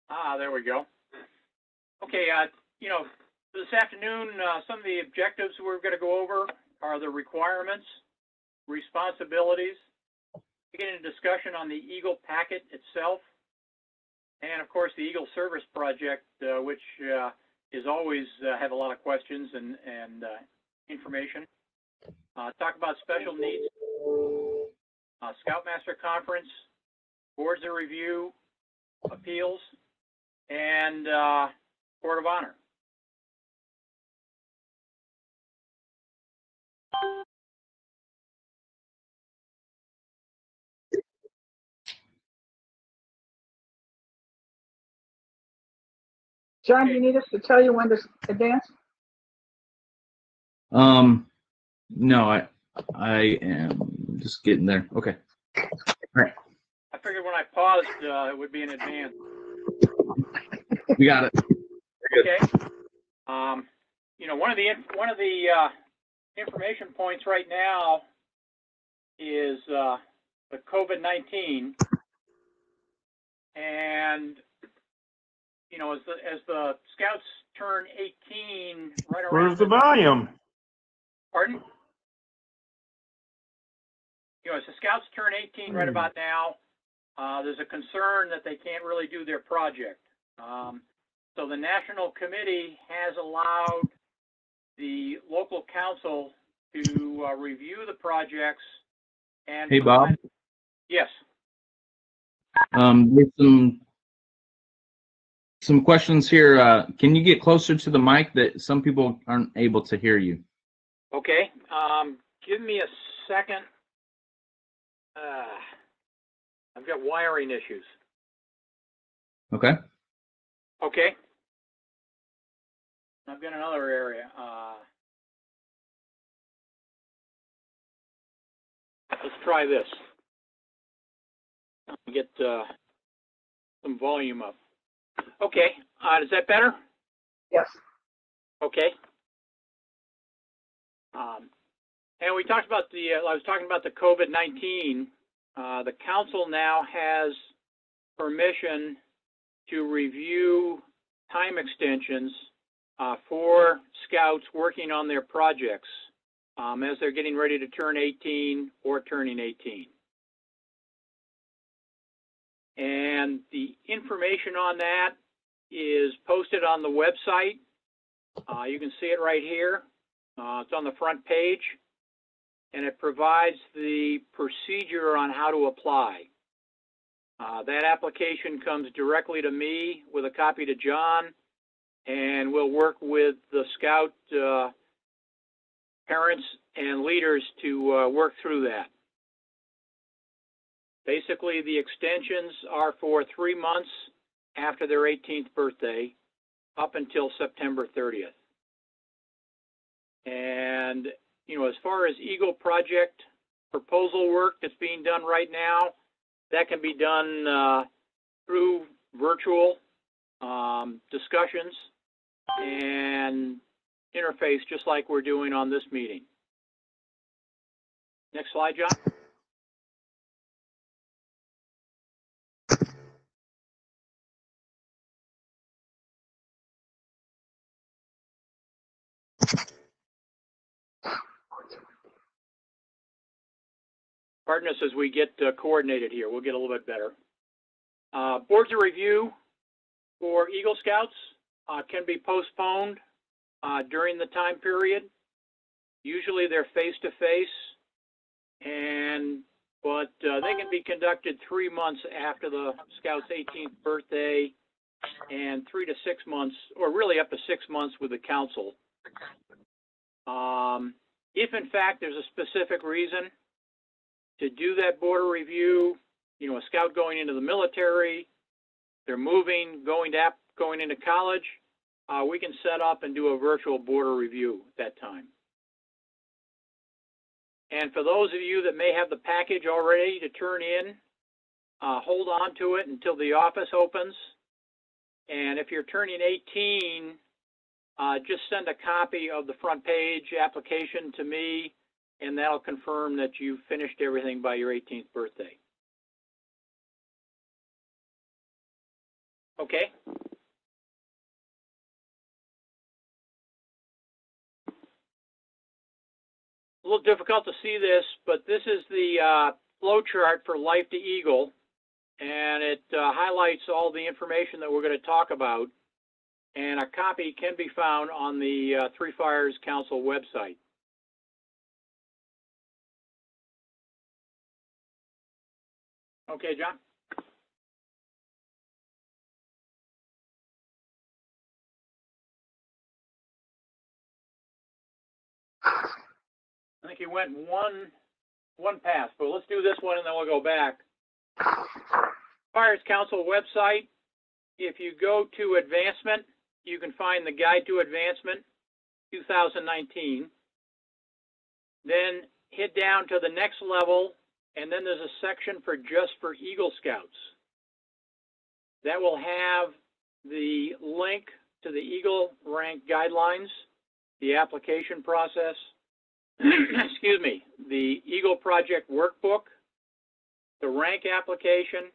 There we go. Okay, this afternoon, some of the objectives we're going to go over are the requirements, responsibilities, get into discussion on the Eagle packet itself, and of course the Eagle Service Project, which is always have a lot of questions and information. Talk about special needs, Scoutmaster Conference, boards of review, appeals, and Court of Honor. John, do you need us to tell you when to advance? No, I am just getting there. Okay. All right. I figured when I paused, it would be in advance. We got it. Okay. One of the information points right now is the COVID-19, and as the Scouts turn 18, right around. Where's the volume? Pardon? As the Scouts turn 18 right about now, there's a concern that they can't really do their project. So the National Committee has allowed the local council to review the projects and. Hey, Bob. Yes. There's some questions here. Can you get closer to the mic? That some people aren't able to hear you. Okay. Give me a second. I've got wiring issues. Okay. Okay. I've got another area. Let's try this. Get some volume up. Okay. Is that better? Yes. Okay. And we talked about I was talking about the COVID-19. The council now has permission to review time extensions for Scouts working on their projects as they're getting ready to turn 18 or turning 18. And the information on that is posted on the website. You can see it right here. It's on the front page, and it provides the procedure on how to apply. That application comes directly to me with a copy to John, and we'll work with the Scout parents and leaders to work through that. Basically, the extensions are for 3 months after their 18th birthday up until September 30th. And, as far as Eagle Project proposal work that's being done right now, that can be done through virtual discussions and interface, just like we're doing on this meeting. Next slide, John. Pardon us as we get coordinated here. We'll get a little bit better. Boards of review for Eagle Scouts can be postponed during the time period. Usually they're face-to-face, but they can be conducted 3 months after the Scout's 18th birthday and 3 to 6 months, or really up to 6 months with the council. If in fact there's a specific reason to do that border review, a Scout going into the military, they're moving, going into college, we can set up and do a virtual border review at that time. And for those of you that may have the package already to turn in, hold on to it until the office opens. And if you're turning 18, just send a copy of the front page application to me, and that'll confirm that you've finished everything by your 18th birthday. Okay. A little difficult to see this, but this is the flow chart for Life to Eagle, and it highlights all the information that we're going to talk about, and a copy can be found on the Three Fires Council website. Okay, John? I think you went one pass, but let's do this one and then we'll go back. Fires Council website, if you go to advancement, you can find the Guide to Advancement 2019. Then hit down to the next level, and then there's a section for just for Eagle Scouts. That will have the link to the Eagle Rank Guidelines, the application process, excuse me, the Eagle Project Workbook, the rank application,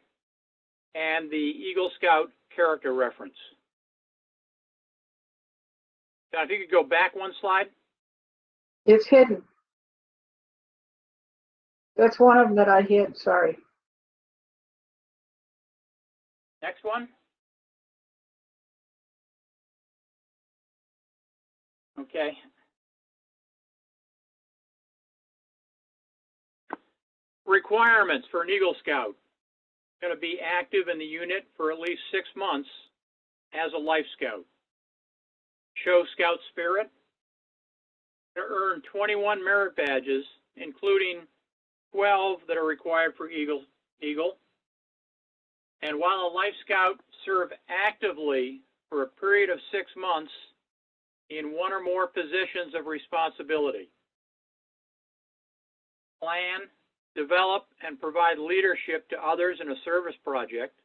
and the Eagle Scout character reference. Now, if you could go back one slide. It's hidden. That's one of them that I hid, sorry. Next one. Okay. Requirements for an Eagle Scout. Going to be active in the unit for at least 6 months as a Life Scout. Show Scout spirit. To earn 21 merit badges, including 12 that are required for Eagle. And while a Life Scout, serve actively for a period of 6 months in one or more positions of responsibility. Plan, develop, and provide leadership to others in a service project,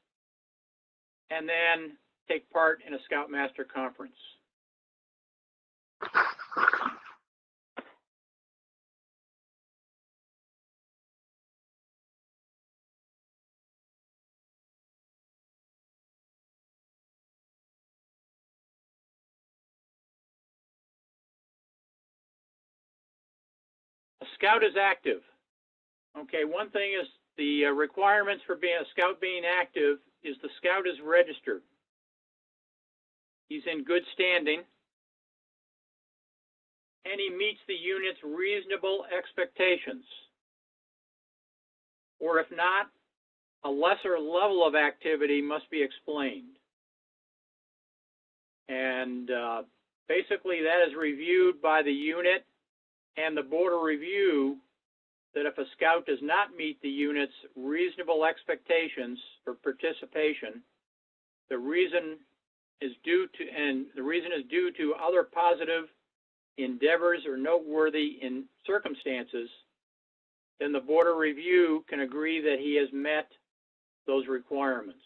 and then take part in a Scoutmaster conference. A Scout is active. Okay, one thing is the requirements for being a Scout being active is the Scout is registered. He's in good standing, and he meets the unit's reasonable expectations. Or if not, a lesser level of activity must be explained. And basically that is reviewed by the unit and the board of review, that if a Scout does not meet the unit's reasonable expectations for participation, the reason is due to other positive endeavors or noteworthy in circumstances, then the board of review can agree that he has met those requirements.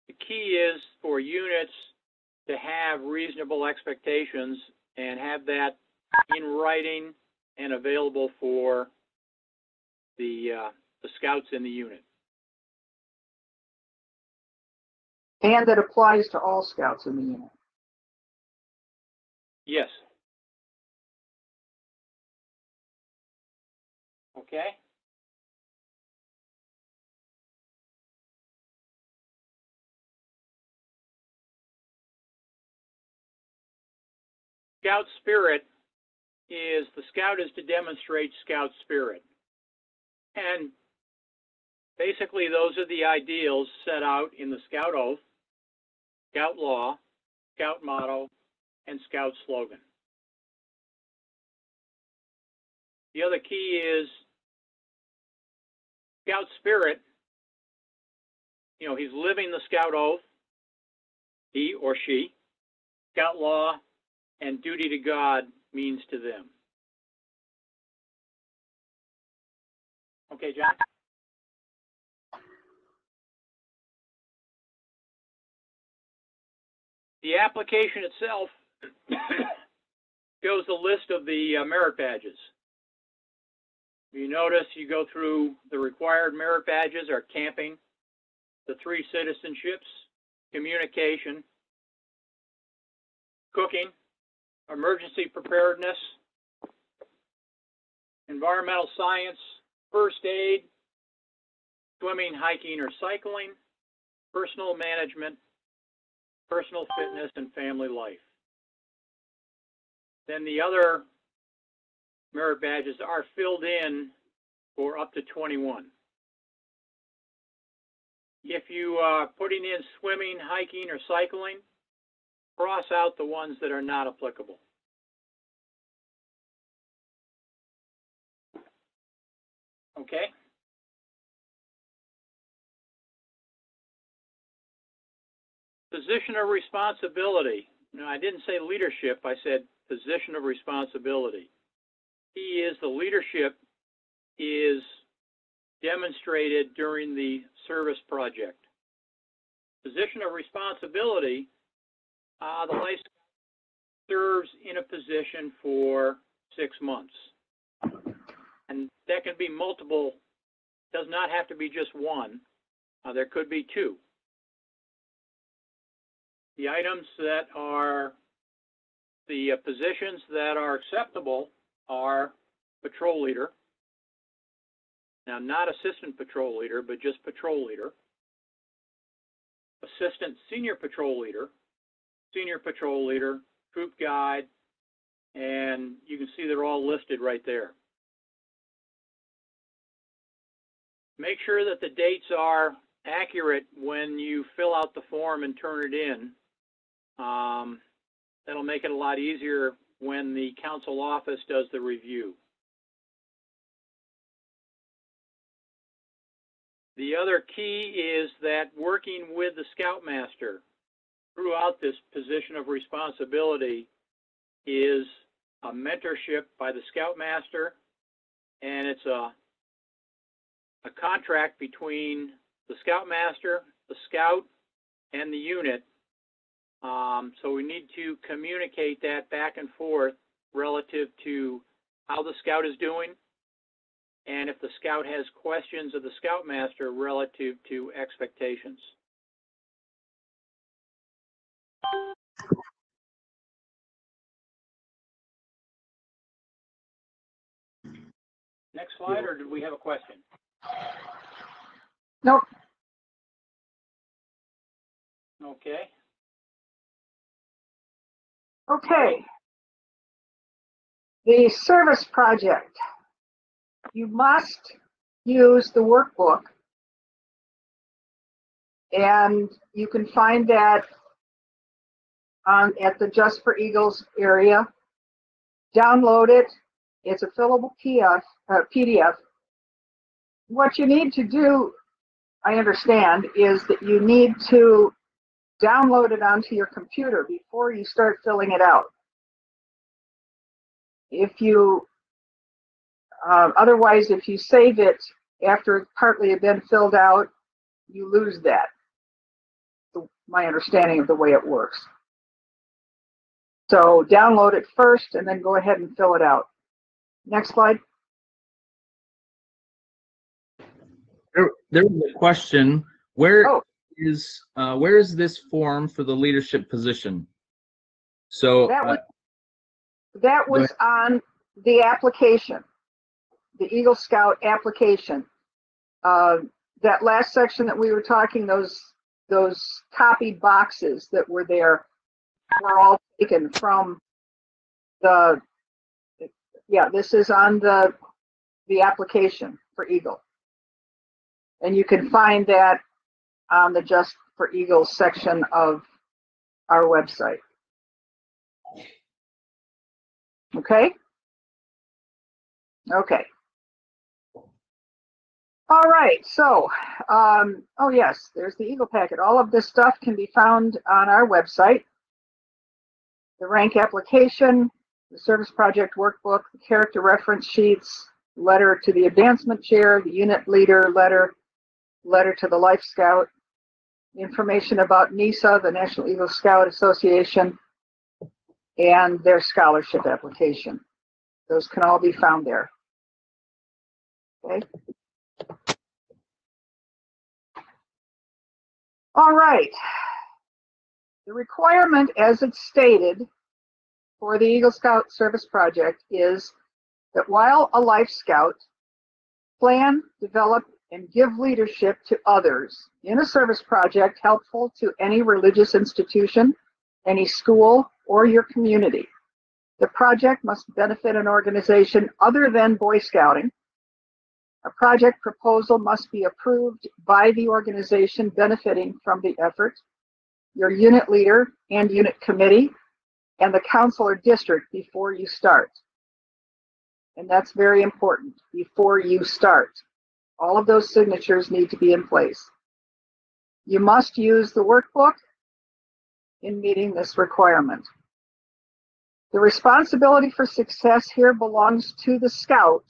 The key is for units to have reasonable expectations and have that in writing and available for the Scouts in the unit. And that applies to all Scouts in the unit. Yes. Okay. Scout spirit is, the Scout is to demonstrate Scout spirit. And basically those are the ideals set out in the Scout Oath, Scout Law, Scout Motto, and Scout Slogan. The other key is Scout spirit, he's living the Scout Oath, he or she. Scout Law and duty to God means to them. Okay, John? The application itself shows the list of the merit badges. You notice you go through the required merit badges are camping, the 3 citizenships, communication, cooking, emergency preparedness, environmental science, first aid, swimming, hiking, or cycling, personal management, personal fitness, and family life. Then the other merit badges are filled in for up to 21. If you are putting in swimming, hiking, or cycling, cross out the ones that are not applicable. Okay? Position of responsibility. Now, I didn't say leadership, I said position of responsibility. Key is the leadership is demonstrated during the service project. Position of responsibility, the life serves in a position for 6 months. And that can be multiple, does not have to be just one. There could be 2. The items that are, the positions that are acceptable are patrol leader. Now, not assistant patrol leader, but just patrol leader. Assistant senior patrol leader, troop guide, and you can see they're all listed right there. Make sure that the dates are accurate when you fill out the form and turn it in. That'll make it a lot easier when the council office does the review. The other key is that working with the Scoutmaster throughout this position of responsibility is a mentorship by the Scoutmaster, and it's a contract between the Scoutmaster, the Scout, and the unit. So we need to communicate that back and forth relative to how the Scout is doing, and if the Scout has questions of the Scoutmaster relative to expectations. Next slide, or did we have a question? Nope. Okay. Okay. The service project. You must use the workbook, and you can find that at the Just for Eagles area. Download it. It's a fillable PDF. What you need to do, I understand, is that you need to download it onto your computer before you start filling it out. If you, otherwise, if you save it after it's partly been filled out, you lose that. My understanding of the way it works. So download it first and then go ahead and fill it out. Next slide. There was a question. Where is this form for the leadership position? So that was on the application, the Eagle Scout application. That last section that we were talking, those copied boxes that were there were all taken from the, yeah, this is on the application for Eagle. And you can find that on the Just for Eagles section of our website. Okay? Okay. All right, so, oh yes, there's the Eagle packet. All of this stuff can be found on our website. The rank application, the service project workbook, the character reference sheets, letter to the advancement chair, the unit leader letter to the Life Scout, information about NISA, the National Eagle Scout Association, and their scholarship application. Those can all be found there. Okay. All right. The requirement, as it's stated for the Eagle Scout Service Project, is that while a Life Scout, plan, develop, and give leadership to others in a service project helpful to any religious institution, any school, or your community. The project must benefit an organization other than Boy Scouting. A project proposal must be approved by the organization benefiting from the effort, your unit leader and unit committee, and the council or district before you start. And that's very important, before you start. All of those signatures need to be in place. You must use the workbook in meeting this requirement. The responsibility for success here belongs to the scout,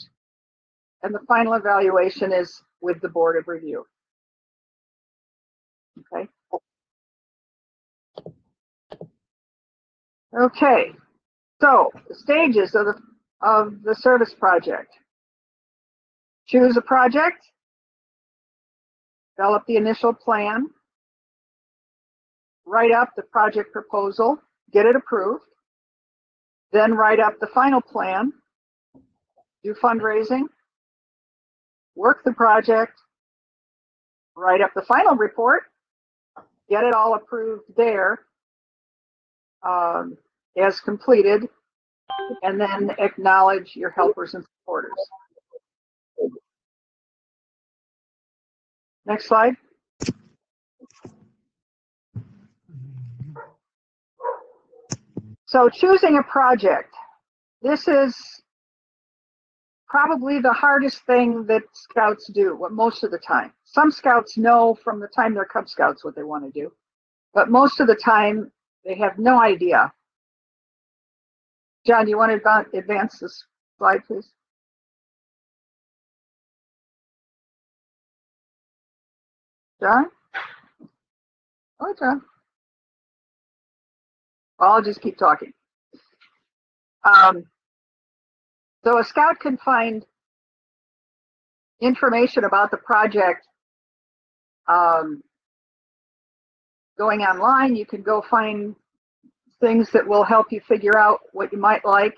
and the final evaluation is with the board of review. Okay. Okay. So the stages of the service project. Choose a project, develop the initial plan, write up the project proposal, get it approved, then write up the final plan, do fundraising, work the project, write up the final report, get it all approved there as completed, and then acknowledge your helpers and supporters. Next slide. So choosing a project. This is probably the hardest thing that scouts do, most of the time. Some scouts know from the time they're Cub Scouts what they want to do, but most of the time they have no idea. John, do you want to advance this slide, please? John? Oh, John. I'll just keep talking. So a scout can find information about the project going online. You can go find things that will help you figure out what you might like.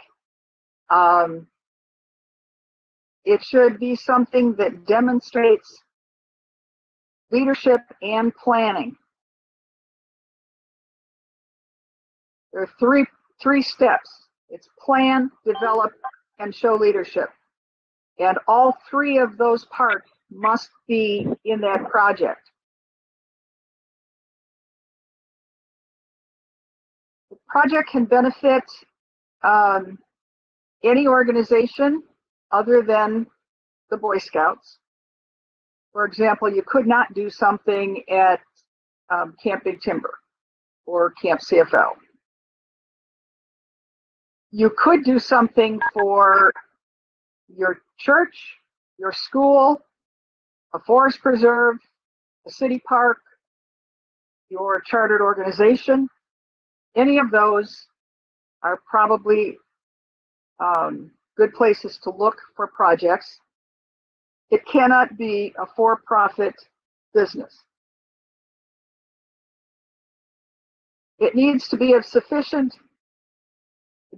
It should be something that demonstrates leadership and planning. There are three steps. It's plan, develop, and show leadership. And all three of those parts must be in that project. The project can benefit any organization other than the Boy Scouts. For example, you could not do something at Camp Big Timber or Camp CFL. You could do something for your church, your school, a forest preserve, a city park, your chartered organization. Any of those are probably good places to look for projects. It cannot be a for-profit business. It needs to be of sufficient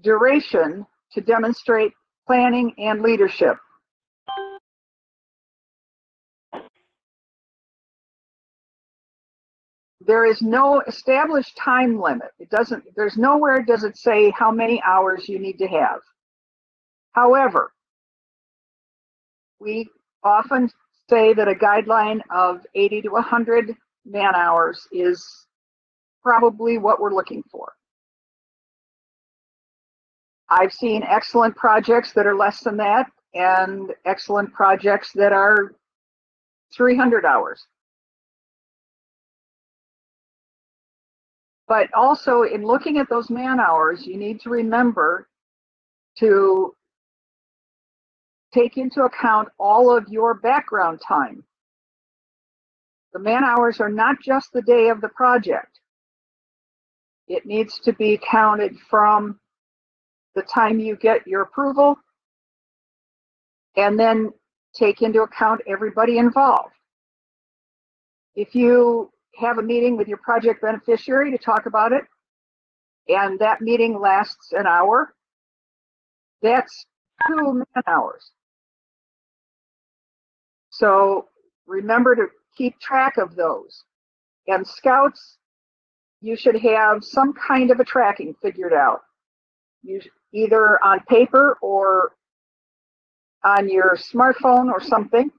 duration to demonstrate planning and leadership. There is no established time limit. There's nowhere does it say how many hours you need to have. However, we often say that a guideline of 80 to 100 man hours is probably what we're looking for. I've seen excellent projects that are less than that and excellent projects that are 300 hours. But also in looking at those man hours, you need to remember to take into account all of your background time. The man hours are not just the day of the project. It needs to be counted from the time you get your approval, and then take into account everybody involved. If you have a meeting with your project beneficiary to talk about it, and that meeting lasts an hour, that's 2 man-hours. So remember to keep track of those. And scouts, you should have some kind of a tracking figured out, either on paper or on your smartphone or something,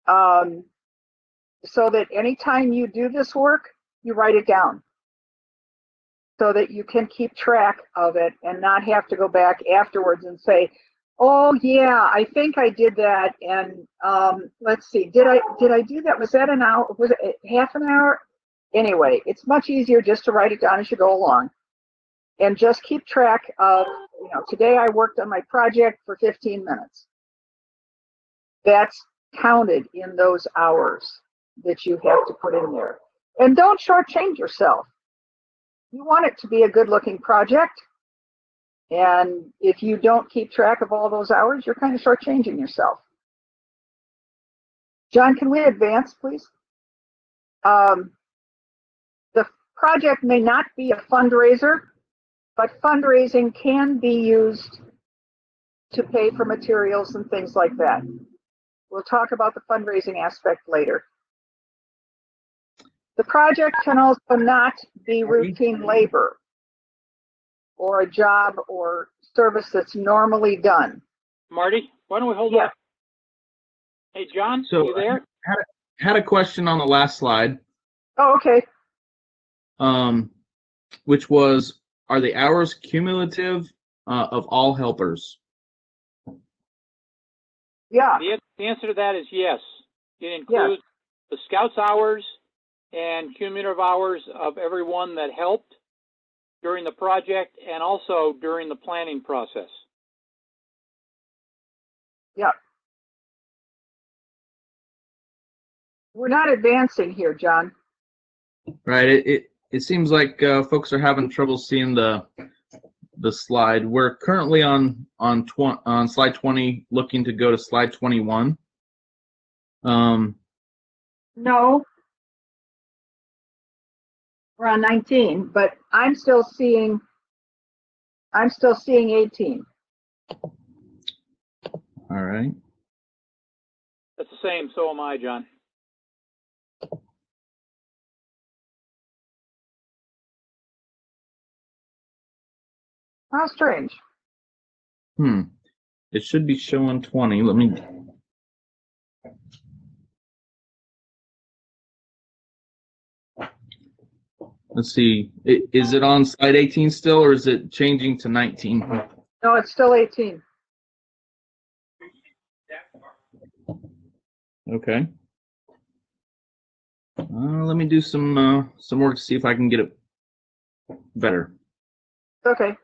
so that anytime you do this work, you write it down so that you can keep track of it and not have to go back afterwards and say, oh yeah, I think I did that, and let's see, did I do that? Was that an hour? Was it half an hour? Anyway, it's much easier just to write it down as you go along, and just keep track of, you know, today I worked on my project for 15 minutes. That's counted in those hours that you have to put in there. And don't shortchange yourself. You want it to be a good-looking project. And if you don't keep track of all those hours, you're kind of shortchanging yourself. John, can we advance, please? The project may not be a fundraiser, but fundraising can be used to pay for materials and things like that. We'll talk about the fundraising aspect later. The project can also not be routine labor or a job or service that's normally done. Marty, why don't we hold Yeah. on? Hey, John, So you there? I had a question on the last slide, Oh, okay. which was, are the hours cumulative of all helpers? Yeah. The answer to that is yes. It includes the scouts' hours and cumulative hours of everyone that helped during the project and also during the planning process. Yeah. We're not advancing here, John. Right. It seems like folks are having trouble seeing the slide. We're currently on slide 20, looking to go to slide 21. No. We're on 19, but I'm still seeing 18. All right. That's the same, so am I, John. How strange. It should be showing 20. Let me. Let's see. Is it on slide 18 still, or is it changing to 19? No, it's still 18. Okay. Let me do some work to see if I can get it better. Okay.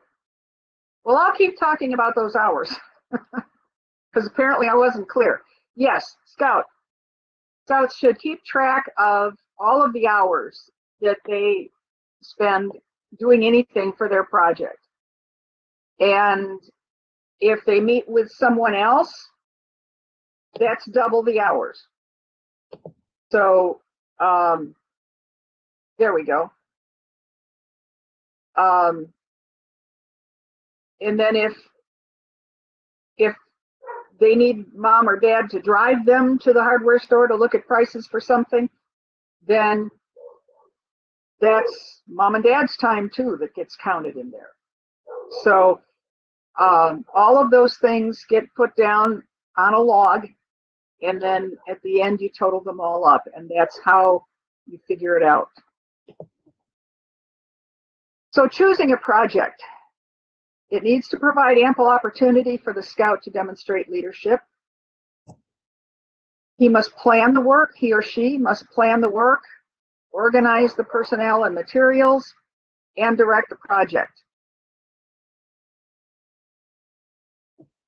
Well, I'll keep talking about those hours because apparently I wasn't clear. Yes, scouts should keep track of all of the hours that they spend doing anything for their project. And if they meet with someone else, that's double the hours. So there we go. And then if they need mom or dad to drive them to the hardware store to look at prices for something, then that's mom and dad's time too that gets counted in there. So all of those things get put down on a log, and then at the end you total them all up, and that's how you figure it out. So choosing a project. It needs to provide ample opportunity for the scout to demonstrate leadership. He must plan the work, he or she must plan the work, organize the personnel and materials, and direct the project.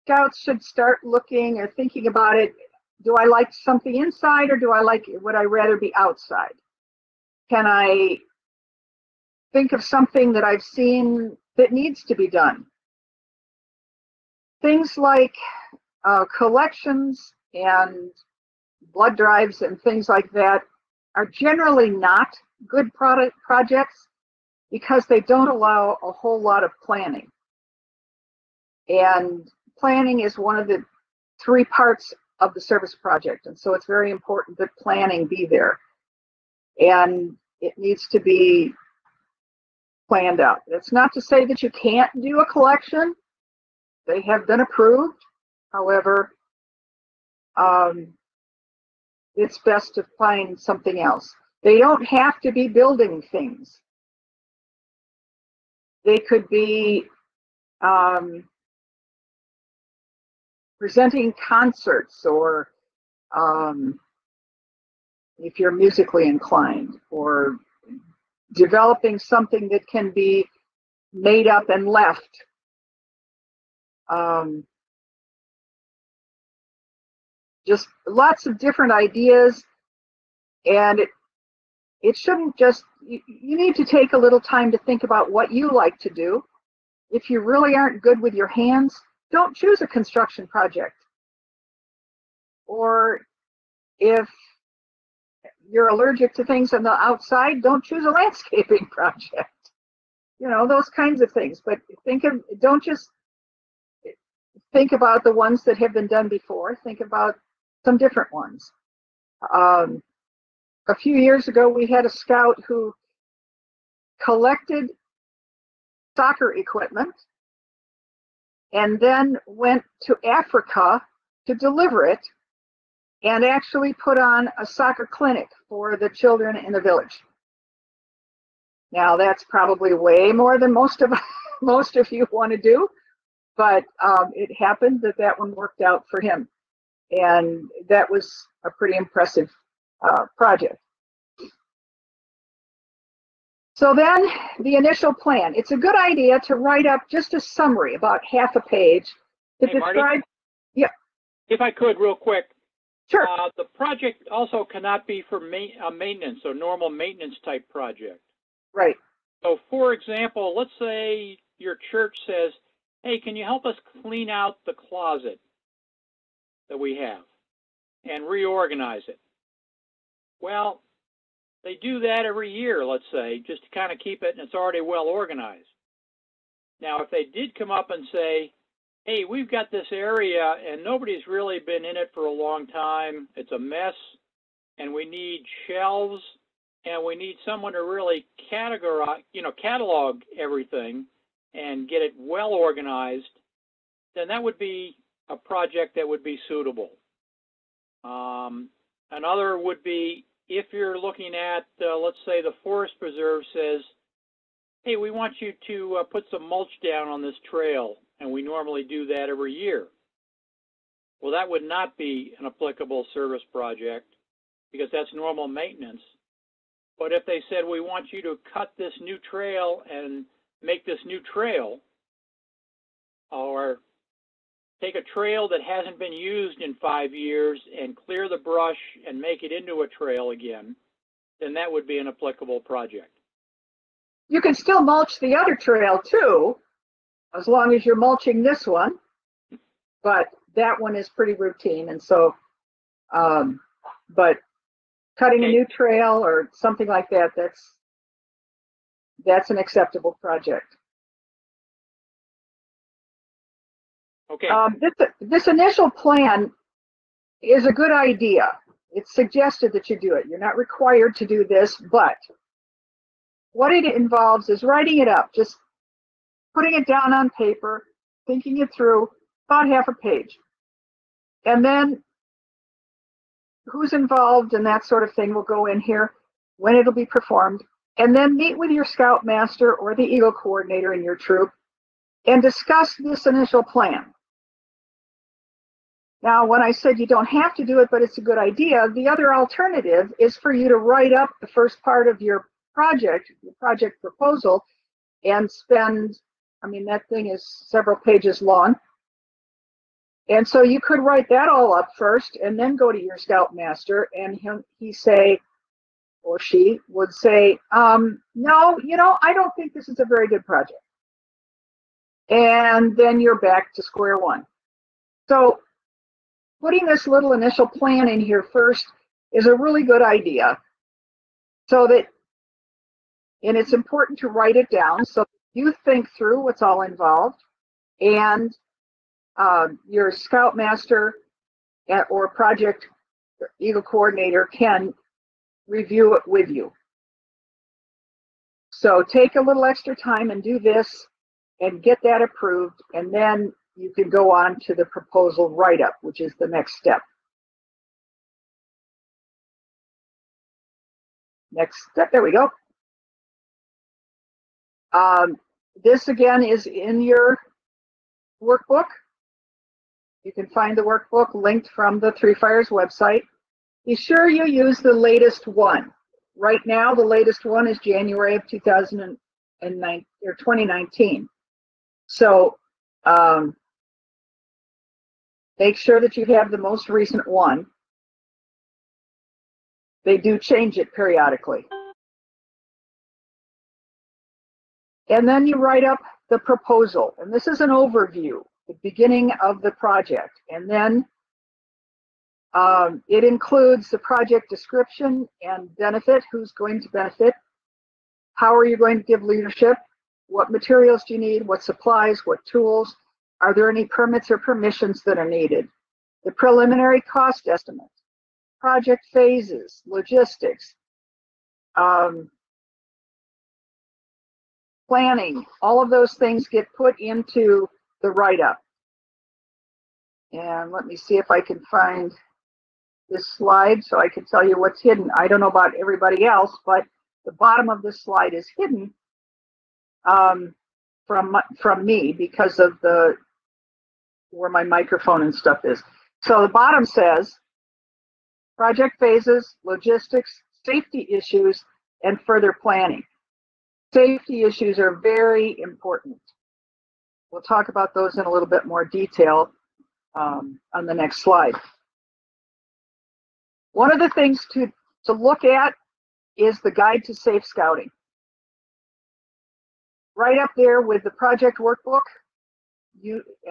Scouts should start looking or thinking about it. Do I like something inside, or would I rather be outside? Can I think of something that I've seen that needs to be done? Things like collections and blood drives and things like that are generally not good projects because they don't allow a whole lot of planning. And planning is one of the 3 parts of the service project. And so it's very important that planning be there. And it needs to be planned out. It's not to say that you can't do a collection. They have been approved. However, it's best to find something else. They don't have to be building things. They could be presenting concerts, or if you're musically inclined, or developing something that can be made up and left. Just lots of different ideas, and it shouldn't just, you need to take a little time to think about what you like to do. If you really aren't good with your hands, don't choose a construction project. Or if you're allergic to things on the outside, don't choose a landscaping project. You know, those kinds of things. But don't just think about the ones that have been done before. Think about some different ones. A few years ago, we had a scout who collected soccer equipment and then went to Africa to deliver it, and actually put on a soccer clinic for the children in the village. Now, that's probably way more than most of you want to do, but it happened that one worked out for him, and that was a pretty impressive project. So then, the initial plan. It's a good idea to write up just a summary, about half a page, to describe. Marty? Yeah. If I could, real quick. Sure. The project also cannot be for maintenance, or normal maintenance type project. Right. So, for example, let's say your church says, hey, can you help us clean out the closet that we have and reorganize it? Well, they do that every year, let's say, just to kind of keep it, and it's already well organized. Now, if they did come up and say, hey, we've got this area and nobody's really been in it for a long time, it's a mess, and we need shelves, and we need someone to really catalog everything and get it well organized, then that would be a project that would be suitable. Another would be if you're looking at, let's say the Forest Preserve says, hey, we want you to put some mulch down on this trail, and we normally do that every year. Well, that would not be an applicable service project because that's normal maintenance. But if they said, we want you to cut this new trail and make this new trail, or take a trail that hasn't been used in 5 years and clear the brush and make it into a trail again, then that would be an applicable project. You can still mulch the other trail too, as long as you're mulching this one, but that one is pretty routine. And so, but cutting a new trail or something like that, that's an acceptable project. Okay. This initial plan is a good idea. It's suggested that you do it. You're not required to do this, but what it involves is writing it up, just putting it down on paper, thinking it through, about half a page. And then who's involved and that sort of thing will go in here, when it'll be performed, and then meet with your scoutmaster or the Eagle coordinator in your troop and discuss this initial plan. Now, when I said you don't have to do it, but it's a good idea, the other alternative is for you to write up the first part of your project proposal, and spend, I mean, that thing is several pages long. And so you could write that all up first and then go to your scoutmaster, and he say, or she would say, no, I don't think this is a very good project. And then you're back to square one. So putting this little initial plan in here first is a really good idea. So that, and it's important to write it down so you think through what's all involved, and your scoutmaster or project Eagle coordinator can review it with you. So take a little extra time and do this and get that approved, and then you can go on to the proposal write-up, which is the next step. Next step, there we go. This again is in your workbook. You can find the workbook linked from the Three Fires website. Be sure you use the latest one. Right now, the latest one is January of 2019. So make sure that you have the most recent one. They do change it periodically. And then you write up the proposal. And this is an overview, the beginning of the project. And then it includes the project description and benefit, who's going to benefit, how are you going to give leadership, what materials do you need, what supplies, what tools, are there any permits or permissions that are needed, the preliminary cost estimates, project phases, logistics, planning, all of those things get put into the write-up. And let me see if I can find this slide so I can tell you what's hidden. I don't know about everybody else, but the bottom of this slide is hidden from me because of where my microphone and stuff is. So the bottom says project phases, logistics, safety issues, and further planning. Safety issues are very important. We'll talk about those in a little bit more detail on the next slide. One of the things to look at is the Guide to Safe Scouting. Right up there with the project workbook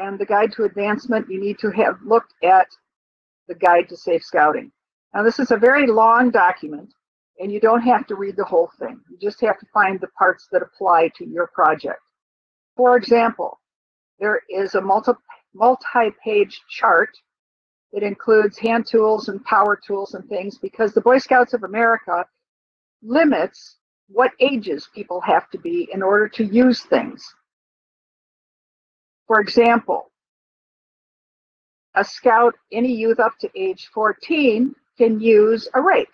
and the Guide to Advancement, you need to have looked at the Guide to Safe Scouting. Now, this is a very long document, and you don't have to read the whole thing. You just have to find the parts that apply to your project. For example, there is a multi-page chart that includes hand tools and power tools and things, because the Boy Scouts of America limits what ages people have to be in order to use things. For example, a scout, any youth up to age 14 can use a rake,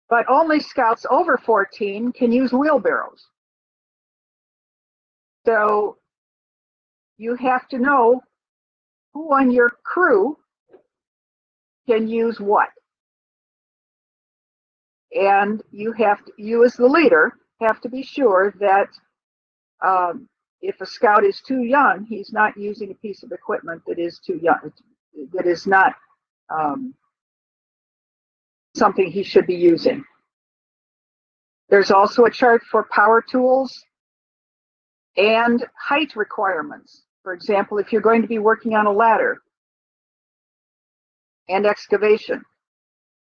but only scouts over 14 can use wheelbarrows. So you have to know who on your crew can use what. And you as the leader, have to be sure that if a scout is too young, he's not using a piece of equipment that is too young, that is not something he should be using. There's also a chart for power tools and height requirements. For example, if you're going to be working on a ladder and excavation.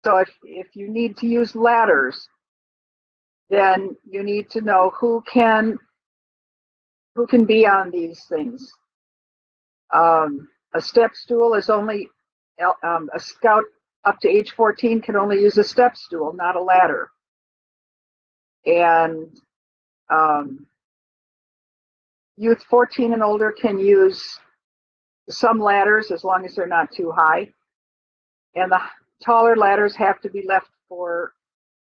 So if you need to use ladders, then you need to know who can be on these things. A step stool is only, a scout up to age 14 can only use a step stool, not a ladder. And youth 14 and older can use some ladders as long as they're not too high. And the taller ladders have to be left for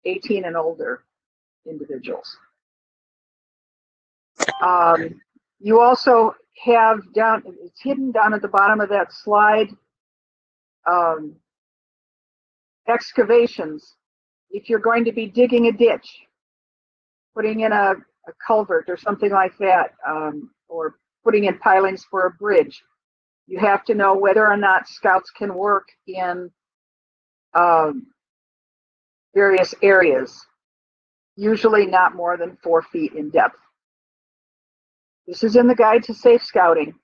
18 and older individuals. You also have it's hidden down at the bottom of that slide, excavations. If you're going to be digging a ditch, putting in a culvert or something like that, or putting in pilings for a bridge, you have to know whether or not scouts can work in various areas, usually not more than 4 feet in depth. This is in the Guide to Safe Scouting,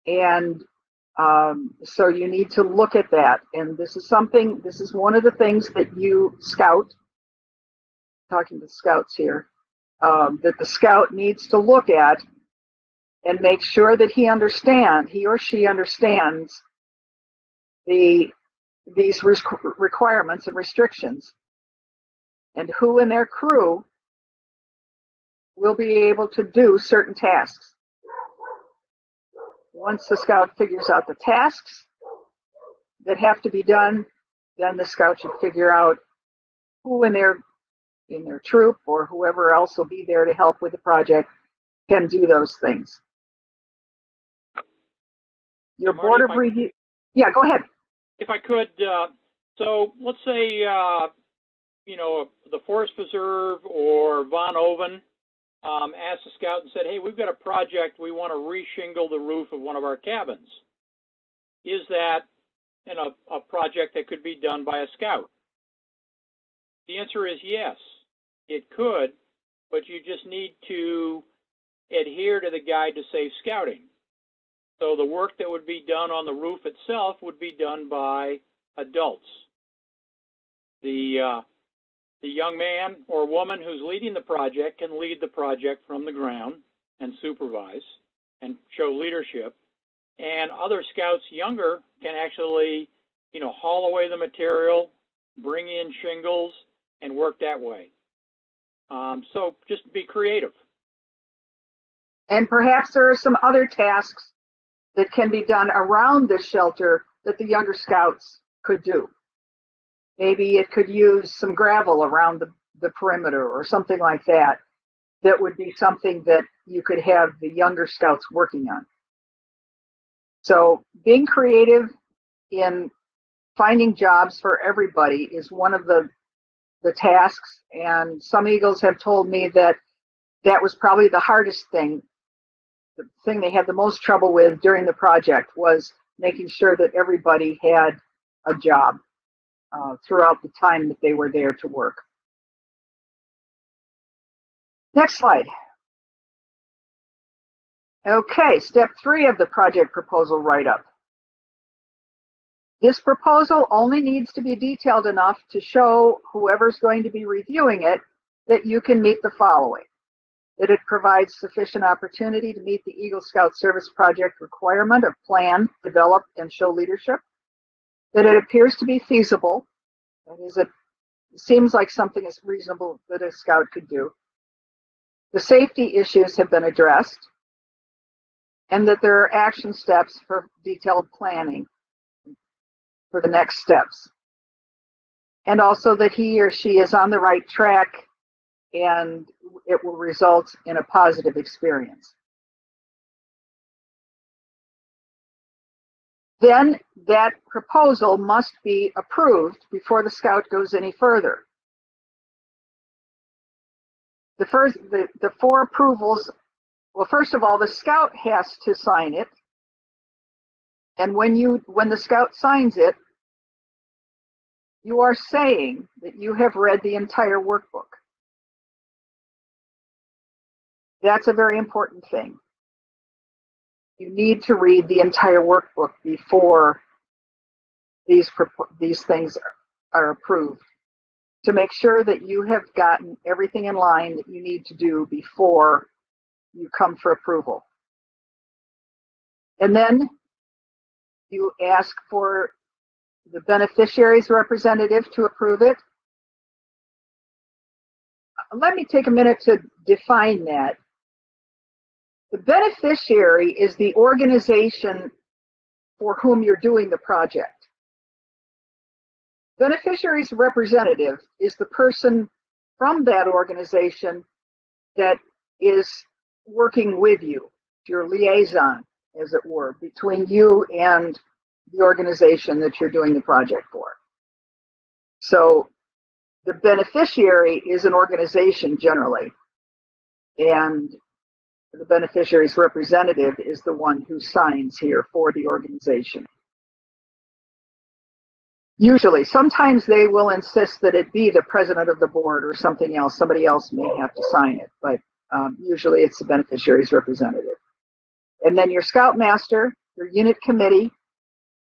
and So you need to look at that. And this is one of the things that you talking to scouts here, that the scout needs to look at and make sure that he or she understands these requirements and restrictions, and who in their crew will be able to do certain tasks. Once the scout figures out the tasks that have to be done, then the scout should figure out who in their troop or whoever else will be there to help with the project can do those things. Your board of review. Yeah, go ahead. If I could, so let's say, the Forest Preserve or Von Oven asked the scout and said, hey, we've got a project, we want to reshingle the roof of one of our cabins. Is that a project that could be done by a scout? The answer is yes, it could, but you just need to adhere to the Guide to Safe Scouting. So the work that would be done on the roof itself would be done by adults. The young man or woman who's leading the project can lead the project from the ground and supervise and show leadership. And other scouts younger can actually, haul away the material, bring in shingles, and work that way. So just be creative. And perhaps there are some other tasks that can be done around the shelter that the younger scouts could do. Maybe it could use some gravel around the perimeter or something like that. That would be something that you could have the younger scouts working on. So being creative in finding jobs for everybody is one of the tasks. And some Eagles have told me that was probably the hardest thing. The thing they had the most trouble with during the project was making sure that everybody had a job throughout the time that they were there to work. Next slide. Okay, step 3 of the project proposal write-up. This proposal only needs to be detailed enough to show whoever's going to be reviewing it that you can meet the following: that it provides sufficient opportunity to meet the Eagle Scout Service Project requirement of plan, develop, and show leadership, that it appears to be feasible, that is, it seems like something is reasonable that a scout could do, the safety issues have been addressed, and that there are action steps for detailed planning for the next steps, and also that he or she is on the right track and it will result in a positive experience. Then that proposal must be approved before the scout goes any further. The 4 approvals, well, first of all, the scout has to sign it. And when the scout signs it, you are saying that you have read the entire workbook. That's a very important thing. You need to read the entire workbook before these things are approved, to make sure that you have gotten everything in line that you need to do before you come for approval. And then you ask for the beneficiary's representative to approve it. Let me take a minute to define that. The beneficiary is the organization for whom you're doing the project. Beneficiary's representative is the person from that organization that is working with you, your liaison, as it were, between you and the organization that you're doing the project for. So the beneficiary is an organization generally, and the beneficiary's representative is the one who signs here for the organization. Usually, sometimes they will insist that it be the president of the board or something else. Somebody else may have to sign it, but usually it's the beneficiary's representative. And then your scoutmaster, your unit committee,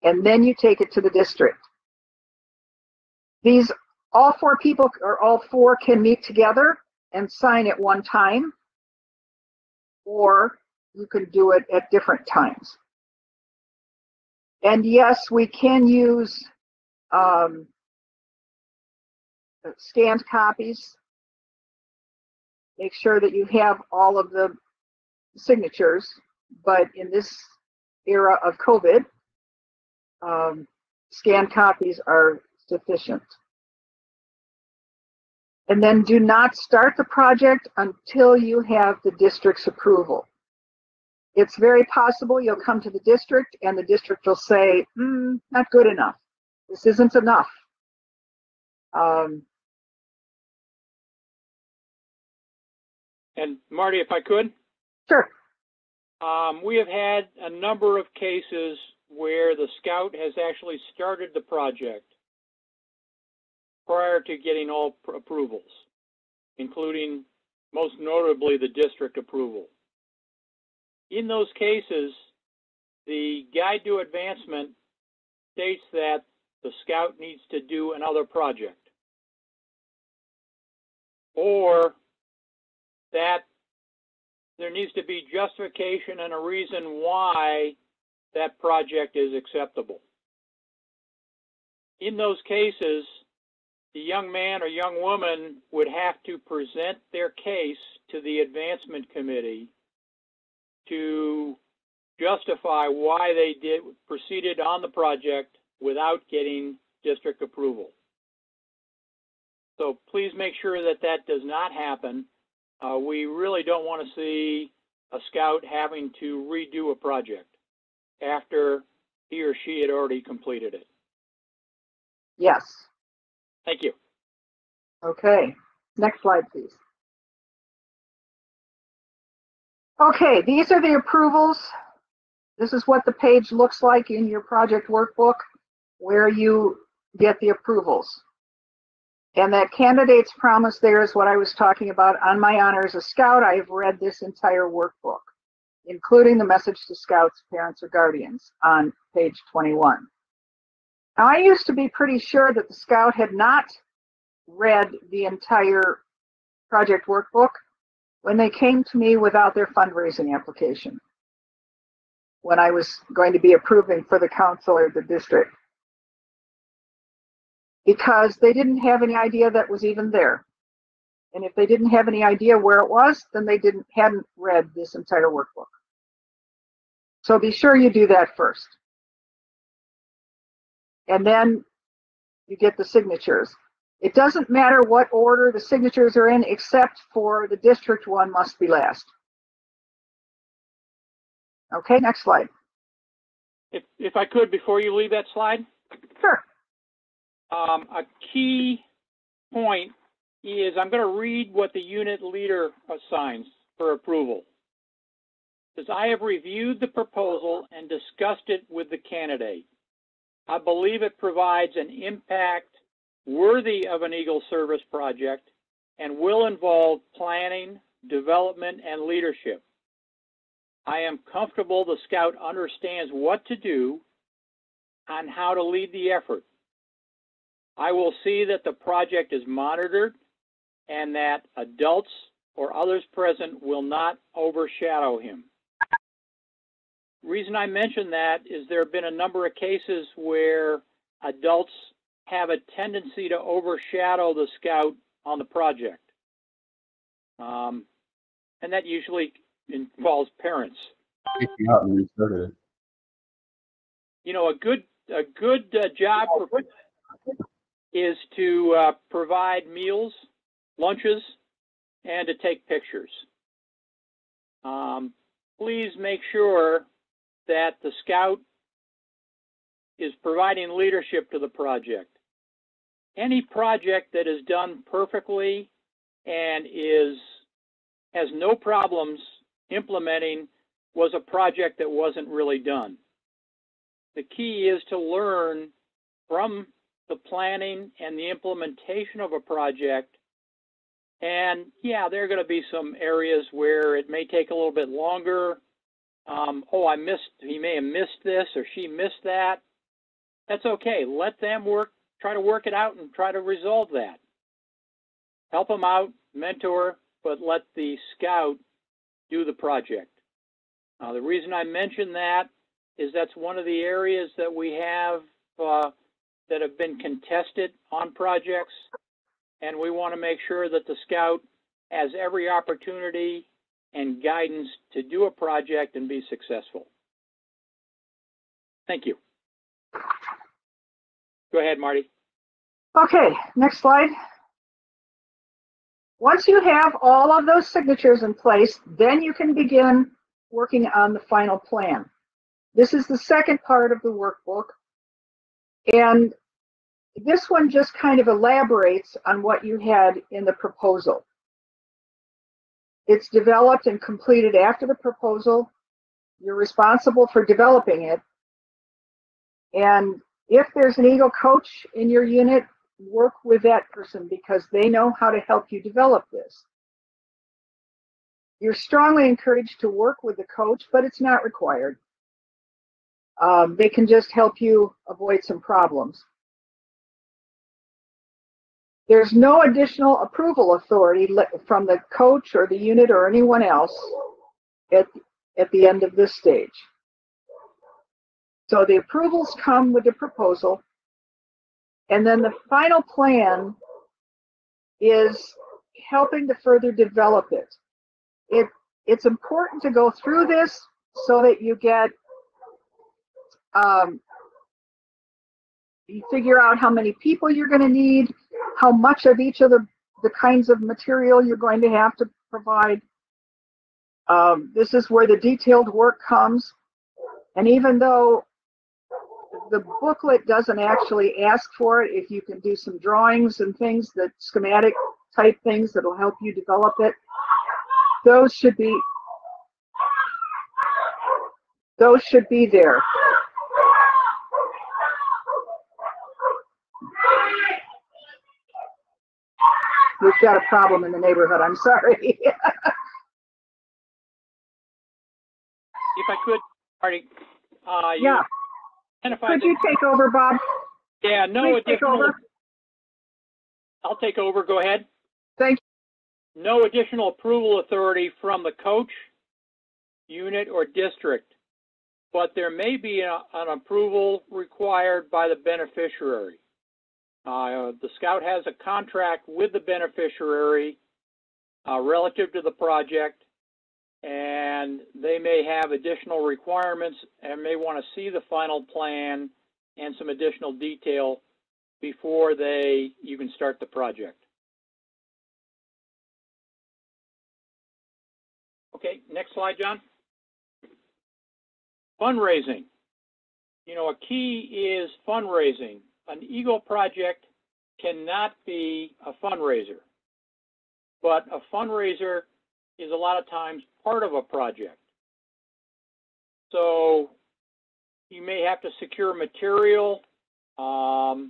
and then you take it to the district. These, all four people, or all four, can meet together and sign at one time, or you can do it at different times. And yes, we can use scanned copies. Make sure that you have all of the signatures, but in this era of COVID, scanned copies are sufficient. And then do not start the project until you have the district's approval. It's very possible you'll come to the district and the district will say, not good enough. This isn't enough. And Marty, if I could? Sure. We have had a number of cases where the scout has actually started the project prior to getting all approvals, including most notably the district approval. In those cases, the guide to advancement states that the scout needs to do another project, or that there needs to be justification and a reason why that project is acceptable. In those cases, the young man or young woman would have to present their case to the advancement committee to justify why they proceeded on the project without getting district approval. So please make sure that that does not happen. We really don't want to see a scout having to redo a project after he or she had already completed it. Yes. Thank you. Okay. Next slide, please. Okay, these are the approvals. This is what the page looks like in your project workbook where you get the approvals. And that candidate's promise there is what I was talking about. On my honor as a scout, I have read this entire workbook, including the message to scouts, parents, or guardians on page 21. Now, I used to be pretty sure that the scout had not read the entire project workbook when they came to me without their fundraising application, when I was going to be approving for the council or the district, because they didn't have any idea that was even there. And if they didn't have any idea where it was, then they hadn't read this entire workbook. So be sure you do that first. And then you get the signatures. It doesn't matter what order the signatures are in, except for the district one must be last. Okay, next slide. If I could, before you leave that slide. Sure. A key point is I'm going to read what the unit leader assigns for approval. It says, I have reviewed the proposal and discussed it with the candidate. I believe it provides an impact worthy of an Eagle Service project and will involve planning, development, and leadership. I am comfortable the scout understands what to do and how to lead the effort. I will see that the project is monitored and that adults or others present will not overshadow him. Reason I mention that is there have been a number of cases where adults have a tendency to overshadow the scout on the project. And that usually involves parents. You know, a good job for is to provide meals, lunches, and to take pictures. Please make sure that the scout is providing leadership to the project. Any project that is done perfectly and has no problems implementing was a project that wasn't really done. The key is to learn from the planning and the implementation of a project. And yeah, there are going to be some areas where it may take a little bit longer. He may have missed this or she missed that. that's okay. Let them try to work it out and try to resolve that. Help them out, mentor, but let the scout do the project. The reason I mention that is that's one of the areas that we have that have been contested on projects, and we want to make sure that the scout has every opportunity and guidance to do a project and be successful. Thank you. Go ahead, Marty. Okay, next slide. Once you have all of those signatures in place, then you can begin working on the final plan. This is the second part of the workbook, and this one just kind of elaborates on what you had in the proposal. It's developed and completed after the proposal. You're responsible for developing it. And if there's an Eagle coach in your unit, work with that person because they know how to help you develop this. You're strongly encouraged to work with the coach, but it's not required. They can just help you avoid some problems. There's no additional approval authority from the coach or the unit or anyone else at the end of this stage. So the approvals come with the proposal, and then the final plan is helping to further develop it. It's important to go through this so that you get you figure out how many people you're going to need, how much of each of the kinds of material you're going to have to provide. This is where the detailed work comes. And even though the booklet doesn't actually ask for it, if you can do some drawings and things, that schematic type things that will help you develop it, those should be there. We've got a problem in the neighborhood, I'm sorry. If I could, Marty, Yeah. Could you take over, Bob? Yeah, no Please take additional. over. I'll take over. Go ahead. Thank you. No additional approval authority from the coach, unit, or district, but there may be an approval required by the beneficiary. The scout has a contract with the beneficiary relative to the project, and they may have additional requirements and may want to see the final plan and some additional detail before you can start the project. Okay, next slide, John. Fundraising. You know, a key is fundraising. An Eagle project cannot be a fundraiser, but a fundraiser is a lot of times part of a project. So you may have to secure material. You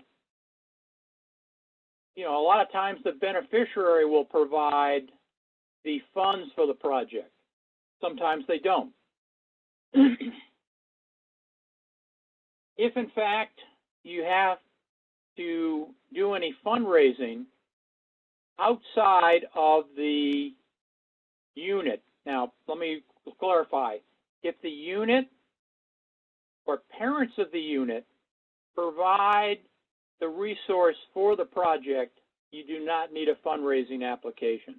know, a lot of times the beneficiary will provide the funds for the project. Sometimes they don't. If in fact you have to do any fundraising outside of the unit. Now, let me clarify. If the unit or parents of the unit provide the resource for the project, you do not need a fundraising application.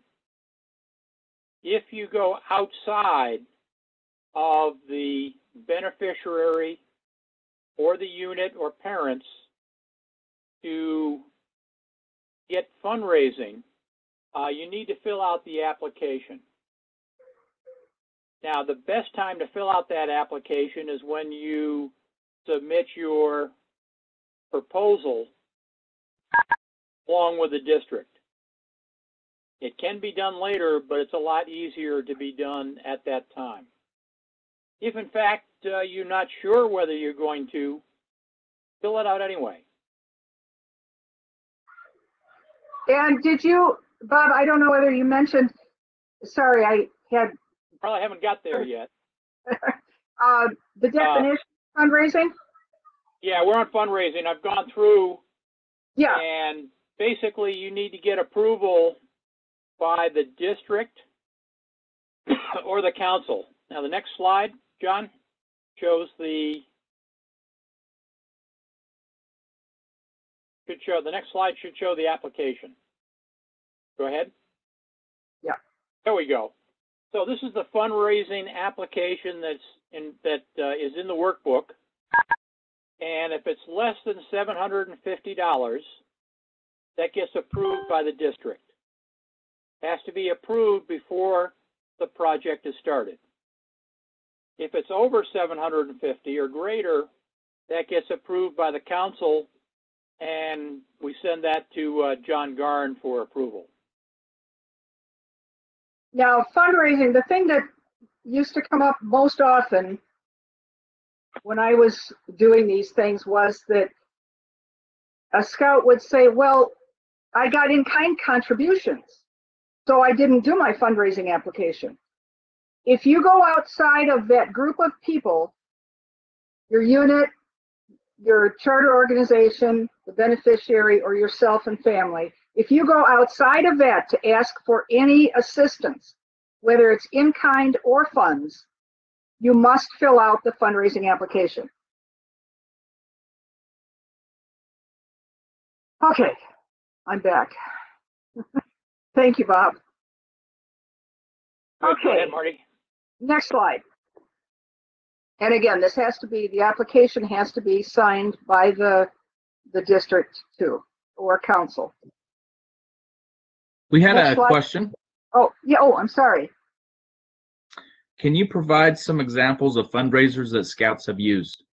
If you go outside of the beneficiary or the unit or parents to get fundraising, you need to fill out the application. Now, the best time to fill out that application is when you submit your proposal along with the district. It can be done later, but it's a lot easier to be done at that time. If in fact you're not sure whether you're going to, fill it out anyway. And did you, Bob, I don't know whether you mentioned, sorry, I had. Probably haven't got there yet. The definition of fundraising? Yeah, we're on fundraising. I've gone through, Yeah, and basically you need to get approval by the district or the council. Now the next slide, John, shows the next slide should show the application. Go ahead. Yeah. There we go. So this is the fundraising application that is in the workbook. And if it's less than $750, that gets approved by the district. It has to be approved before the project is started. If it's over $750 or greater, that gets approved by the council, and we send that to John Garn for approval. now fundraising, the thing that used to come up most often when I was doing these things was that a scout would say, well, I got in-kind contributions, so I didn't do my fundraising application. If you go outside of that group of people, your unit, your charter organization, the beneficiary, or yourself and family, if you go outside of that to ask for any assistance, whether it's in-kind or funds, you must fill out the fundraising application. Okay, I'm back. Thank you, Bob. Go Okay, ahead, Marty. next slide. And again, this has to be, the application has to be signed by the district too, or council. We had Next a slide. question. Oh, yeah, oh, I'm sorry. Can you provide some examples of fundraisers that Scouts have used?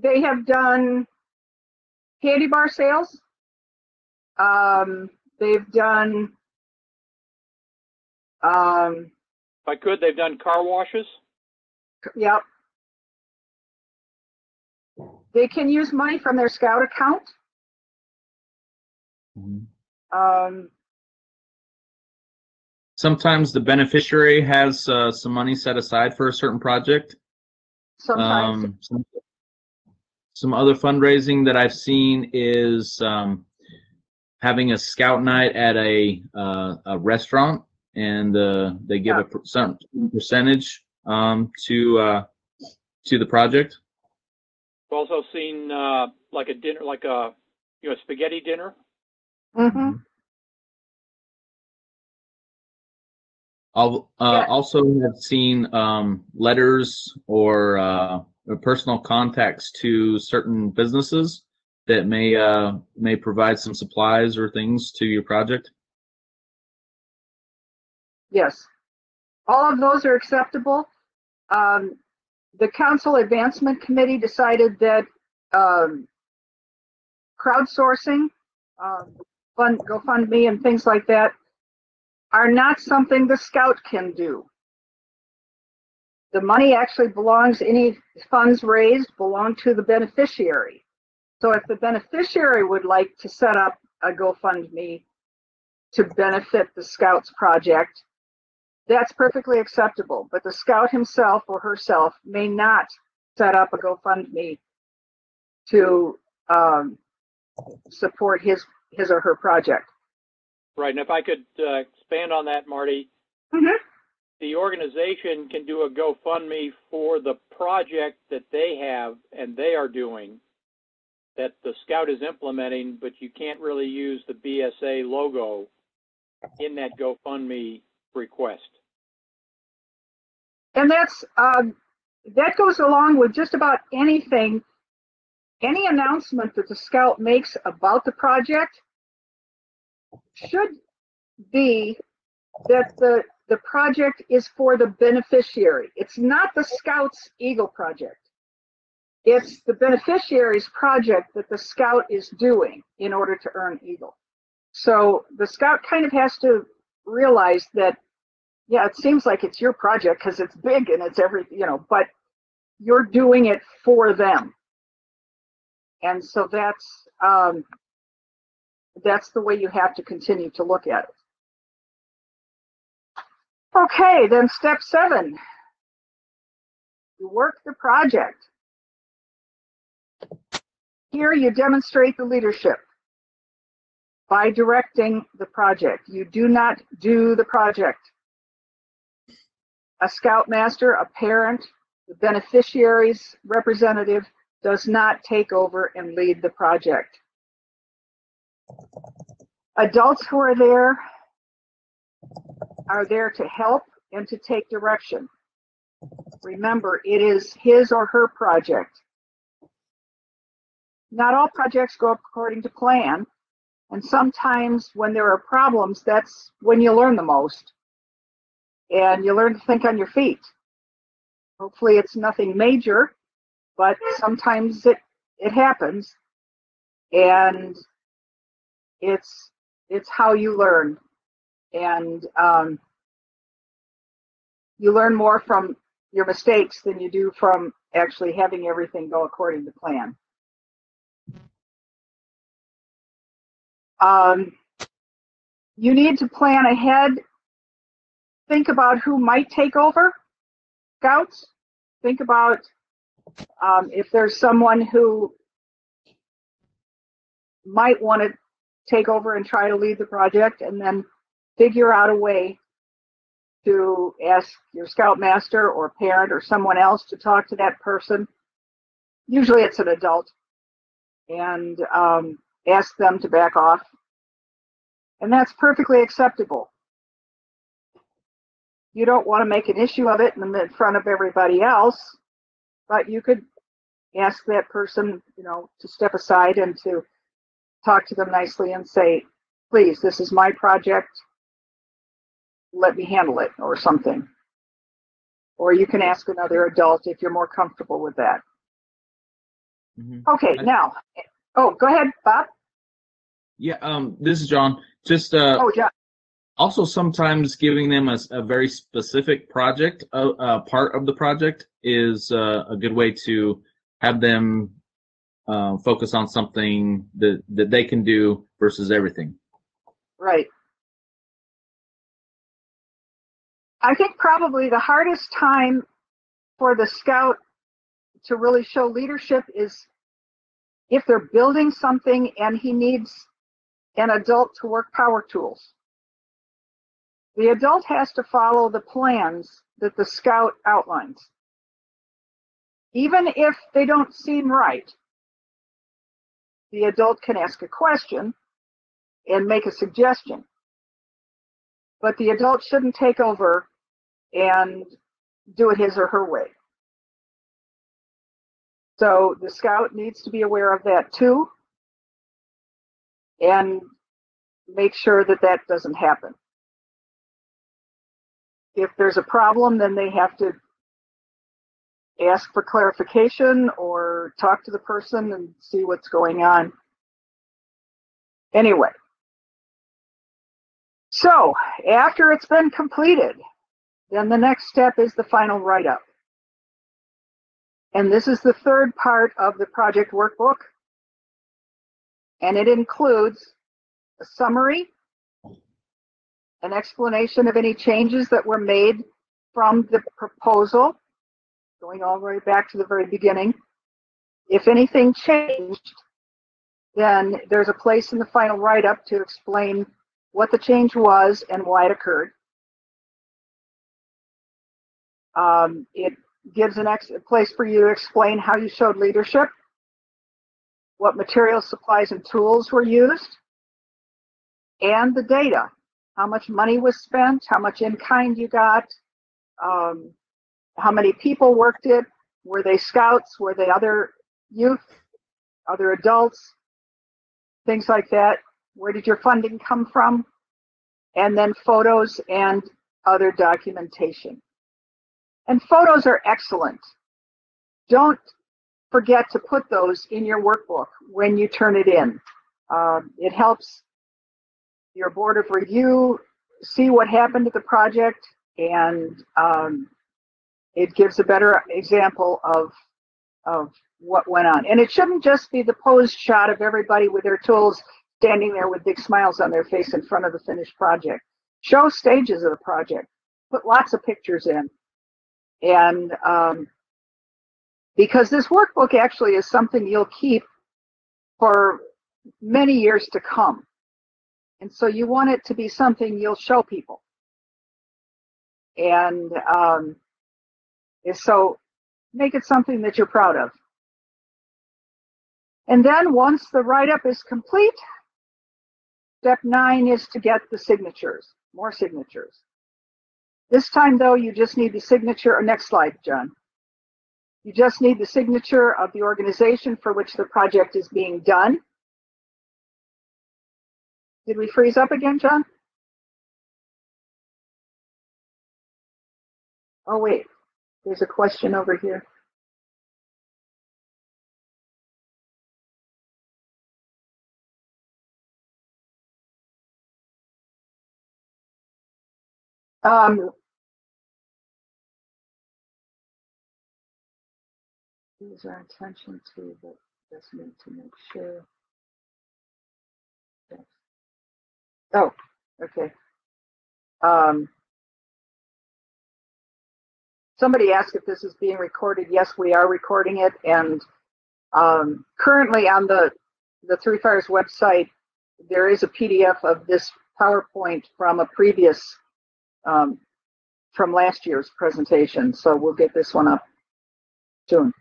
They have done candy bar sales. They've done, If I could, they've done car washes. yep. They can use money from their Scout account. Mm-hmm. Sometimes the beneficiary has some money set aside for a certain project. Sometimes. Some other fundraising that I've seen is having a Scout night at a restaurant, and they give a some percentage to the project. I've also seen like a dinner, like a spaghetti dinner. Mm-hmm. I'll also have seen letters or personal contacts to certain businesses that may provide some supplies or things to your project. Yes, all of those are acceptable. The Council Advancement Committee decided that crowdsourcing, GoFundMe and things like that are not something the Scout can do. The money actually belongs, any funds raised belong to the beneficiary. So if the beneficiary would like to set up a GoFundMe to benefit the Scouts project, that's perfectly acceptable. But the Scout himself or herself may not set up a GoFundMe to support his or her project. Right, and if I could expand on that, Marty, Mm-hmm. the organization can do a GoFundMe for the project that they have and they are doing that the Scout is implementing, but you can't really use the BSA logo in that GoFundMe request. And that's that goes along with just about anything, any announcement that the Scout makes about the project should be that the project is for the beneficiary. It's not the Scout's Eagle project. It's the beneficiary's project that the Scout is doing in order to earn Eagle. So the Scout kind of has to realize that, yeah, it seems like it's your project because it's big and it's but you're doing it for them. And so that's the way you have to continue to look at it. Okay, then step 7. You work the project. Here you demonstrate the leadership by directing the project. You do not do the project. A scoutmaster, a parent, the beneficiary's representative does not take over and lead the project. Adults who are there to help and to take direction. Remember, it is his or her project. Not all projects go according to plan, and sometimes when there are problems, that's when you learn the most. And you learn to think on your feet. Hopefully it's nothing major, but sometimes it happens, and it's how you learn. And you learn more from your mistakes than you do from actually having everything go according to plan. You need to plan ahead. Think about who might take over Scouts. Think about if there's someone who might want to take over and try to lead the project, and then figure out a way to ask your Scoutmaster or parent or someone else to talk to that person. Usually it's an adult, and ask them to back off. And that's perfectly acceptable. You don't want to make an issue of it in front of everybody else, but you could ask that person, to step aside and to talk to them nicely and say, please, this is my project. Let me handle it, or something. Or you can ask another adult if you're more comfortable with that. Mm-hmm. Okay, now, go ahead, Bob. Yeah, this is John. Just John. Also, sometimes giving them a very specific project, part of the project, is a good way to have them focus on something that they can do versus everything. Right. I think probably the hardest time for the scout to really show leadership is if they're building something and he needs an adult to work power tools. The adult has to follow the plans that the scout outlines. Even if they don't seem right, the adult can ask a question and make a suggestion. But the adult shouldn't take over and do it his or her way. So the scout needs to be aware of that too, and make sure that that doesn't happen. If there's a problem, then they have to ask for clarification or talk to the person and see what's going on. Anyway, so after it's been completed, then the next step is the final write-up. And this is the third part of the project workbook. And it includes a summary, an explanation of any changes that were made from the proposal, going all the way back to the very beginning. If anything changed, then there's a place in the final write-up to explain what the change was and why it occurred. It gives a place for you to explain how you showed leadership, what materials, supplies, and tools were used, and the data. How much money was spent, how much in kind you got, how many people worked it, were they scouts, were they other youth, other adults, things like that. Where did your funding come from? And then photos and other documentation. And photos are excellent. Don't forget to put those in your workbook when you turn it in. It helps your board of review see what happened to the project, and it gives a better example of what went on. And it shouldn't just be the posed shot of everybody with their tools standing there with big smiles on their face in front of the finished project. Show stages of the project. Put lots of pictures in. And because this workbook actually is something you'll keep for many years to come. And so you want it to be something you'll show people. And so make it something that you're proud of. And then once the write-up is complete, step 9 is to get the signatures, more signatures. This time, though, you just need the signature. Next slide, John. You just need the signature of the organization for which the project is being done. Did we freeze up again, John? Oh, wait. There's a question over here. These are attention to, but just need to make sure. Yes. Oh, okay. Somebody asked if this is being recorded. Yes, we are recording it. And currently on the Three Fires website, there is a PDF of this PowerPoint from a previous, from last year's presentation. So we'll get this one up soon.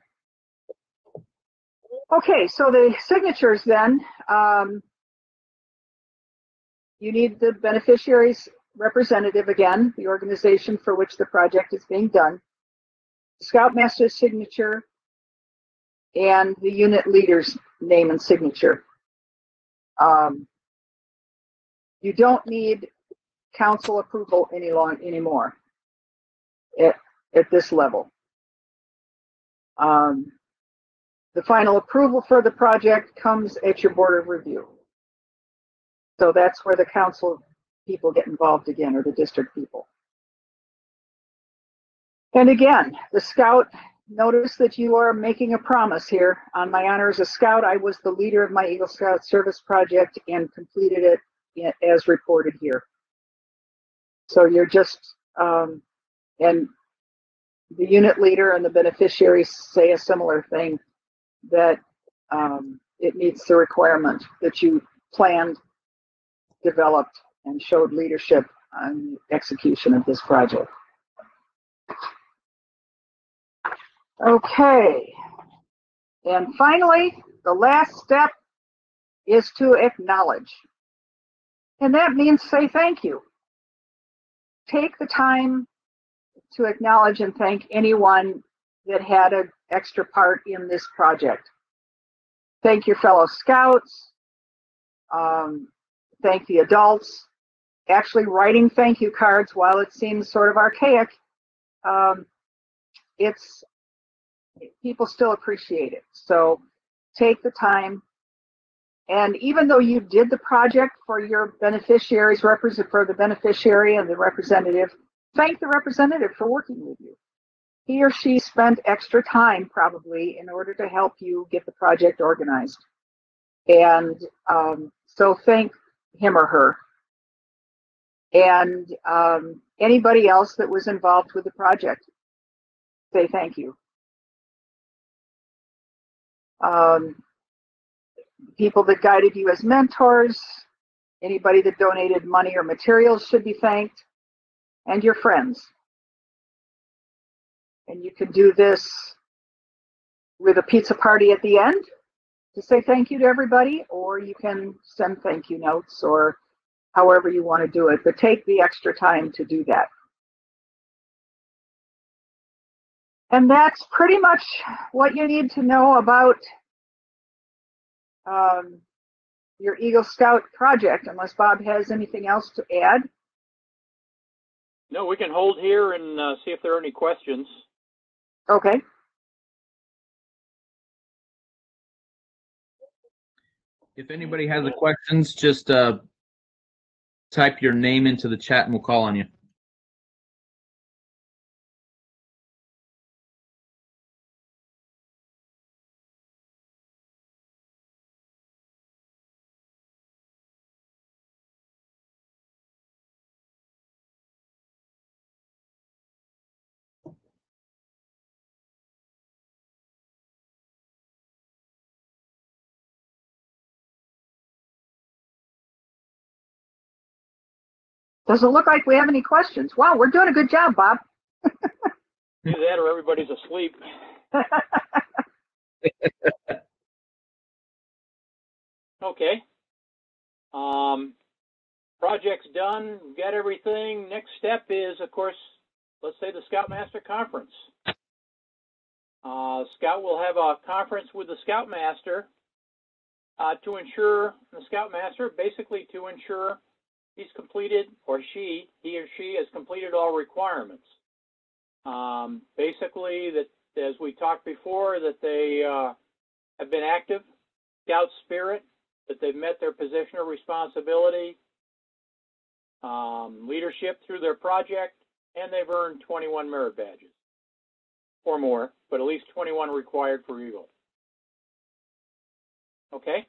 Okay, so the signatures then, you need the beneficiary's representative again, the organization for which the project is being done, Scoutmaster's signature, and the unit leader's name and signature. You don't need council approval anymore at this level. The final approval for the project comes at your board of review. So that's where the council people get involved again, or the district people. And again, the scout, notice that you are making a promise here. On my honor as a scout, I was the leader of my Eagle Scout service project and completed it as reported here. So you're just, and the unit leader and the beneficiaries say a similar thing, that it meets the requirement that you planned, developed, and showed leadership on the execution of this project. Okay, and finally, the last step is to acknowledge. And that means say thank you. Take the time to acknowledge and thank anyone that had an extra part in this project. Thank your fellow scouts. Thank the adults. Actually, writing thank you cards, while it seems sort of archaic, people still appreciate it. So take the time. And even though you did the project for your beneficiaries, for the beneficiary and the representative, thank the representative for working with you. He or she spent extra time probably in order to help you get the project organized. And so thank him or her. And anybody else that was involved with the project, say thank you. People that guided you as mentors, anybody that donated money or materials should be thanked, and your friends. And you can do this with a pizza party at the end to say thank you to everybody, or you can send thank you notes, or however you want to do it, but take the extra time to do that. And that's pretty much what you need to know about your Eagle Scout project, unless Bob has anything else to add. No, we can hold here and see if there are any questions. Okay. If anybody has any questions, just type your name into the chat and we'll call on you. Doesn't look like we have any questions. Wow, we're doing a good job, Bob. Either that or everybody's asleep. Okay. Project's done. We've got everything. Next step is, of course, let's say the Scoutmaster Conference. Scout will have a conference with the Scoutmaster to ensure, the Scoutmaster, basically to ensure he's completed, or he or she has completed all requirements. Basically, that as we talked before, that they have been active, Scout spirit, that they've met their position of responsibility, leadership through their project, and they've earned 21 merit badges or more, but at least 21 required for Eagle. Okay?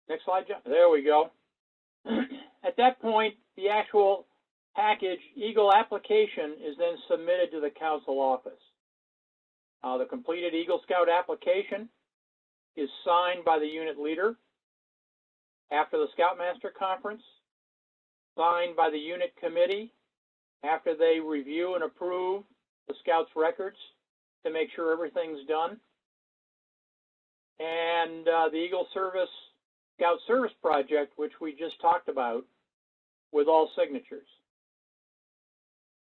Next slide, John. There we go. At that point, the actual package Eagle application is then submitted to the council office. The completed Eagle Scout application is signed by the unit leader after the Scoutmaster Conference, signed by the unit committee after they review and approve the Scouts records to make sure everything's done, and the Eagle Scout Service Project, which we just talked about, with all signatures.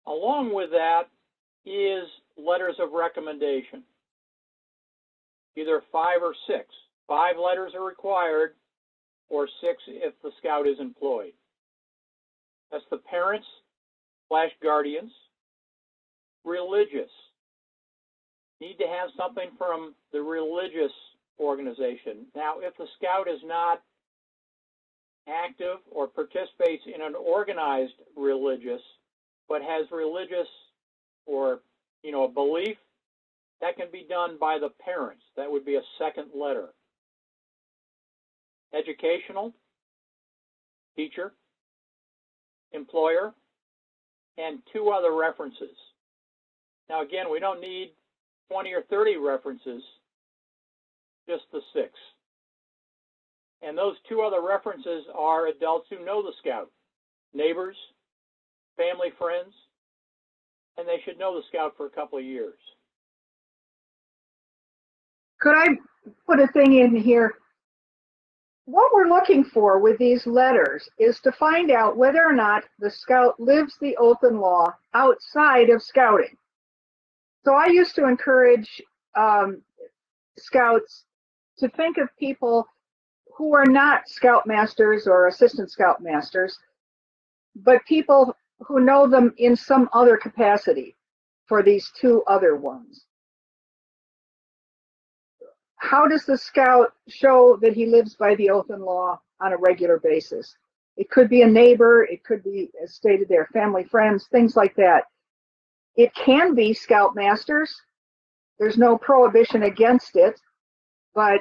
Along with that is letters of recommendation, either 5 or 6. 5 letters are required, or 6 if the Scout is employed. That's the parents / guardians, religious. Need to have something from the religious organization. Now, if the Scout is not active or participates in an organized religious, but has religious or, a belief, that can be done by the parents. That would be a second letter. Educational, teacher, employer, and 2 other references. Now, again, we don't need 20 or 30 references, just the 6. And those 2 other references are adults who know the Scout, neighbors, family, friends, and they should know the Scout for a couple of years. Could I put a thing in here? What we're looking for with these letters is to find out whether or not the Scout lives the oath and law outside of Scouting. So I used to encourage Scouts to think of people who are not Scoutmasters or assistant Scoutmasters, but people who know them in some other capacity for these 2 other ones. How does the Scout show that he lives by the oath and law on a regular basis? It could be a neighbor, it could be, as stated there, family, friends, things like that. It can be Scoutmasters. There's no prohibition against it, but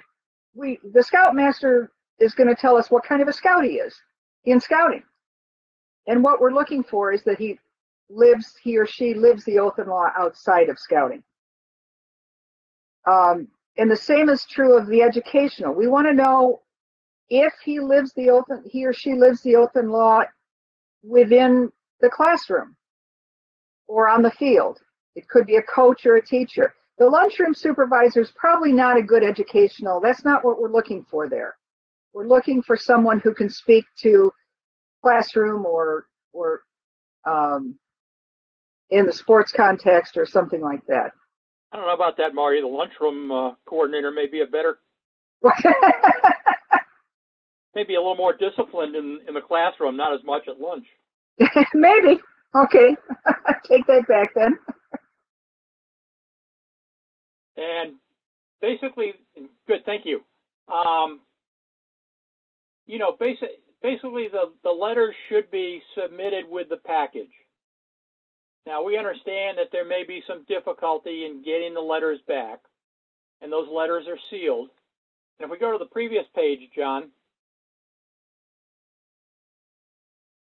the Scoutmaster is going to tell us what kind of a Scout he is in Scouting. And what we're looking for is that he or she lives the oath and law outside of Scouting. And the same is true of the educational. We want to know if he or she lives the oath and law within the classroom or on the field. It could be a coach or a teacher. The lunchroom supervisor is probably not a good educational. That's not what we're looking for there. We're looking for someone who can speak to classroom or in the sports context or something like that. I don't know about that, Marty. The lunchroom coordinator may be a better, maybe a little more disciplined in the classroom, not as much at lunch. Maybe. Okay. Take that back then. And basically, good, thank you. Basically the letters should be submitted with the package. Now, we understand that there may be some difficulty in getting the letters back, and those letters are sealed. And if we go to the previous page, John,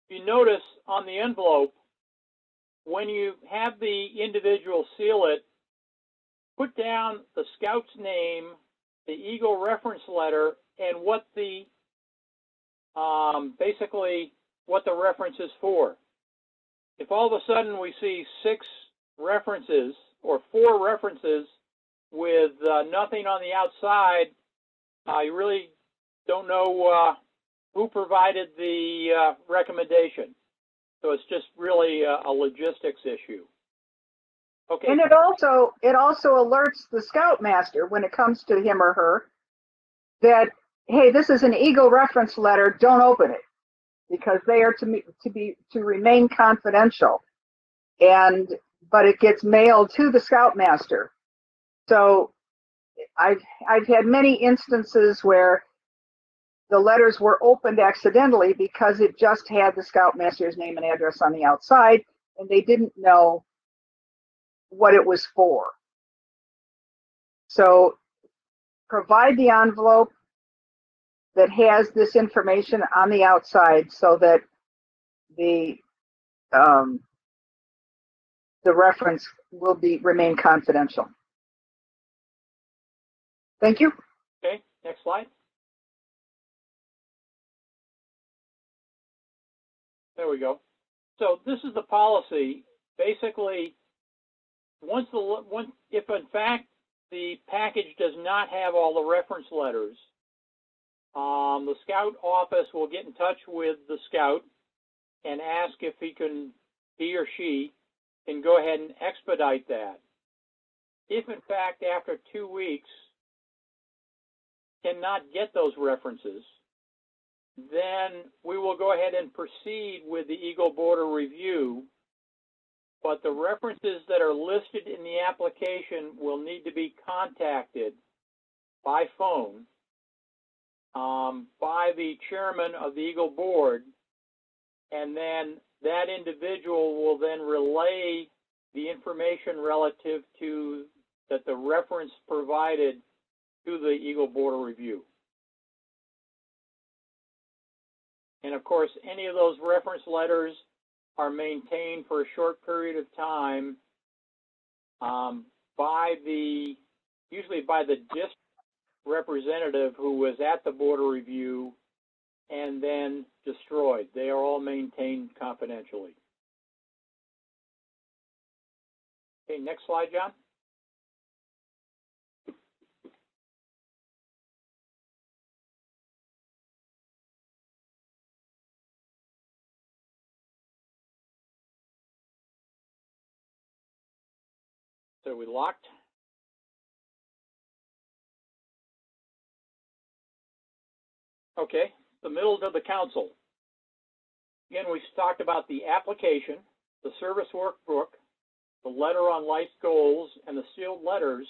you notice on the envelope, when you have the individual seal it, put down the Scout's name the Eagle reference letter and what the, basically what the reference is for. If all of a sudden we see 6 references or 4 references with nothing on the outside, you really don't know who provided the recommendation. So it's just really a logistics issue. Okay. And it also alerts the Scoutmaster when it comes to him or her that, hey, this is an Eagle reference letter, don't open it, because they are to remain confidential. But it gets mailed to the Scoutmaster. So I've had many instances where the letters were opened accidentally because it just had the Scoutmaster's name and address on the outside, and they didn't know what it was for. So provide the envelope that has this information on the outside so that the reference will remain confidential. Thank you. Okay, next slide. There we go. So this is the policy. Basically, if in fact the package does not have all the reference letters, the Scout office will get in touch with the Scout and ask if he or she can go ahead and expedite that. If in fact after 2 weeks cannot get those references, then we will go ahead and proceed with the Eagle Border Review, but the references that are listed in the application will need to be contacted by phone by the chairman of the Eagle Board, and then that individual will then relay the information relative to that the reference provided to the Eagle Border Review. And of course, any of those reference letters are maintained for a short period of time usually by the district representative who was at the border review and then destroyed. They are all maintained confidentially. Okay, next slide, John. So we locked. Okay, the middle to the council. Again, we talked about the application, the service workbook, the letter on life goals, and the sealed letters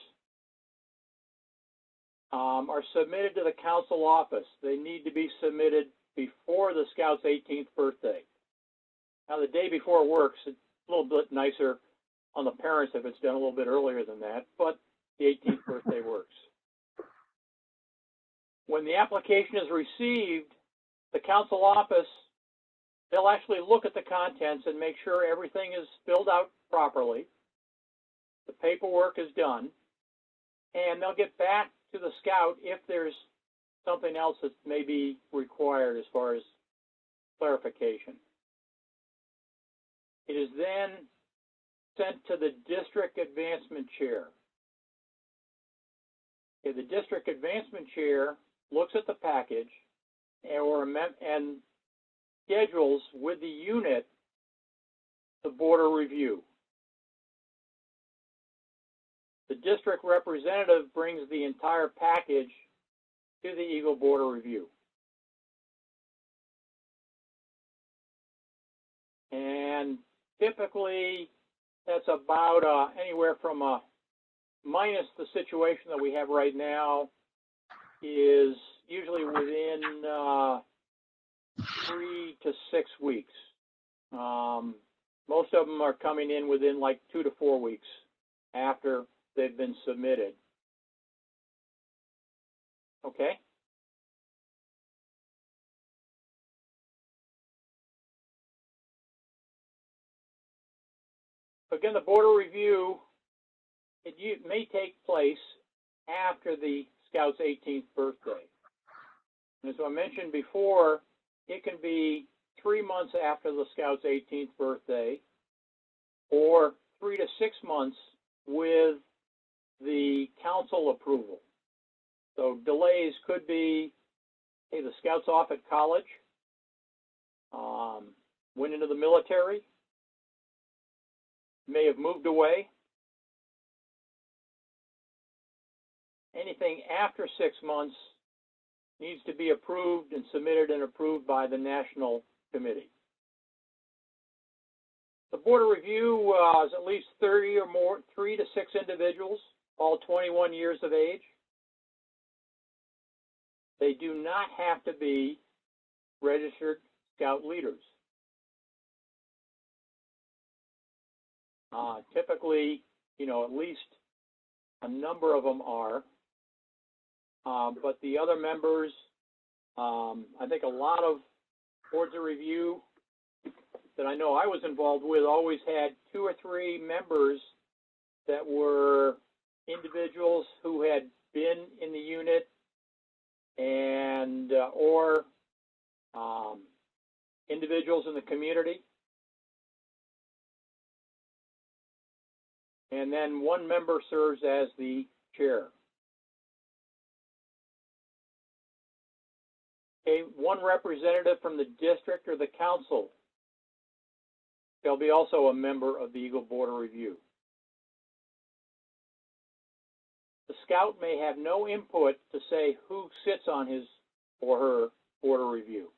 are submitted to the council office. They need to be submitted before the Scout's 18th birthday. Now, the day before works, it's a little bit nicer on the parents if it's done a little bit earlier than that, but the 18th birthday works. When the application is received, the council office, they'll actually look at the contents and make sure everything is filled out properly, the paperwork is done, and they'll get back to the Scout if there's something else that may be required as far as clarification. It is then sent to the district advancement chair. Okay, the district advancement chair looks at the package and schedules with the unit the border review. The district representative brings the entire package to the Eagle Border Review. And typically, that's about anywhere from minus the situation that we have right now is usually within 3 to 6 weeks. Most of them are coming in within like 2 to 4 weeks after they've been submitted. Okay? Again, the border review, it may take place after the Scout's 18th birthday. And as I mentioned before, it can be 3 months after the Scout's 18th birthday, or 3 to 6 months with the council approval. So delays could be, hey, the Scout's off at college, went into the military, may have moved away. Anything after 6 months needs to be approved and submitted and approved by the National Committee. The Board of Review is at least 30 or more, 3 to 6 individuals, all 21 years of age. They do not have to be registered Scout leaders. Typically, at least a number of them are. But the other members, I think a lot of boards of review that I know I was involved with always had 2 or 3 members that were individuals who had been in the unit and or individuals in the community. And then one member serves as the chair. Okay, one representative from the district or the council shall be also a member of the Eagle Board of Review. The Scout may have no input to say who sits on his or her Board of Review.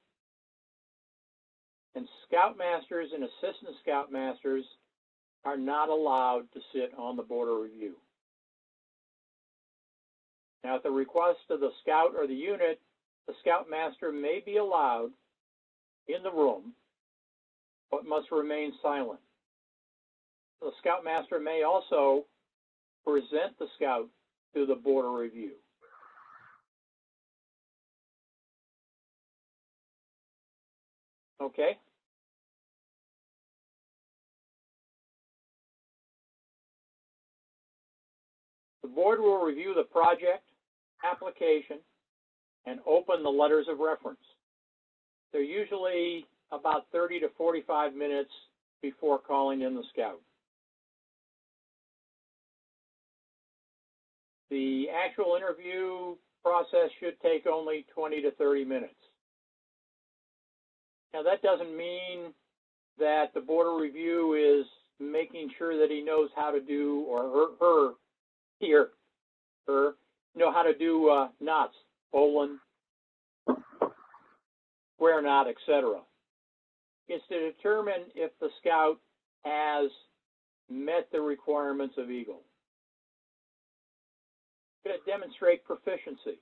And Scoutmasters and Assistant Scoutmasters are not allowed to sit on the Board of Review. Now, at the request of the Scout or the unit, the Scoutmaster may be allowed in the room, but must remain silent. The Scoutmaster may also present the Scout to the Board of Review. Okay? The board will review the project, application, and open the letters of reference. They're usually about 30 to 45 minutes before calling in the Scout. The actual interview process should take only 20 to 30 minutes. Now, that doesn't mean that the Board of Review is making sure that he knows how to do, or how to do knots, bowline, square knot, etc. It's to determine if the Scout has met the requirements of Eagle. Going to demonstrate proficiency?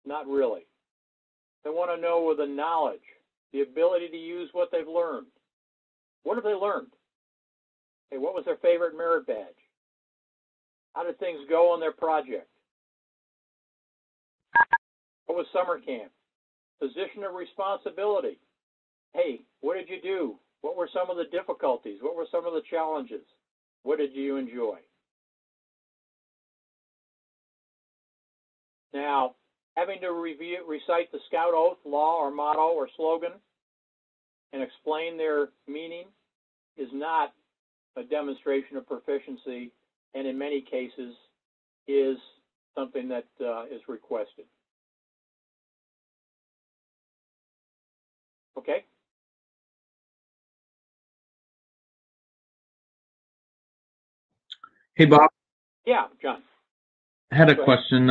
Not really. They want to know with the knowledge, the ability to use what they've learned. What have they learned? Hey, what was their favorite merit badge? How did things go on their project? What was summer camp? Position of responsibility. Hey, what did you do? What were some of the difficulties? What were some of the challenges? What did you enjoy? Now, having to recite the Scout oath, law, or motto, or slogan, and explain their meaning is not a demonstration of proficiency, and in many cases is something that is requested. Okay? Hey, Bob, Yeah, John. I had a question.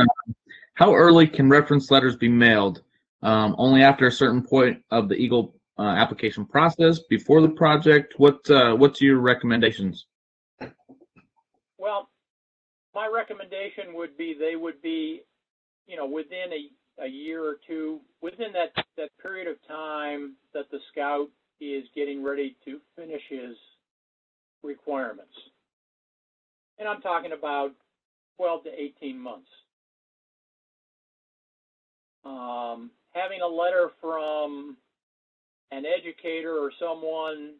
How early can reference letters be mailed? Only after a certain point of the Eagle application process, before the project? What's your recommendations? Well, my recommendation would be they would be, within a year or two, within that period of time that the Scout is getting ready to finish his requirements. And I'm talking about 12 to 18 months. Having a letter from an educator or someone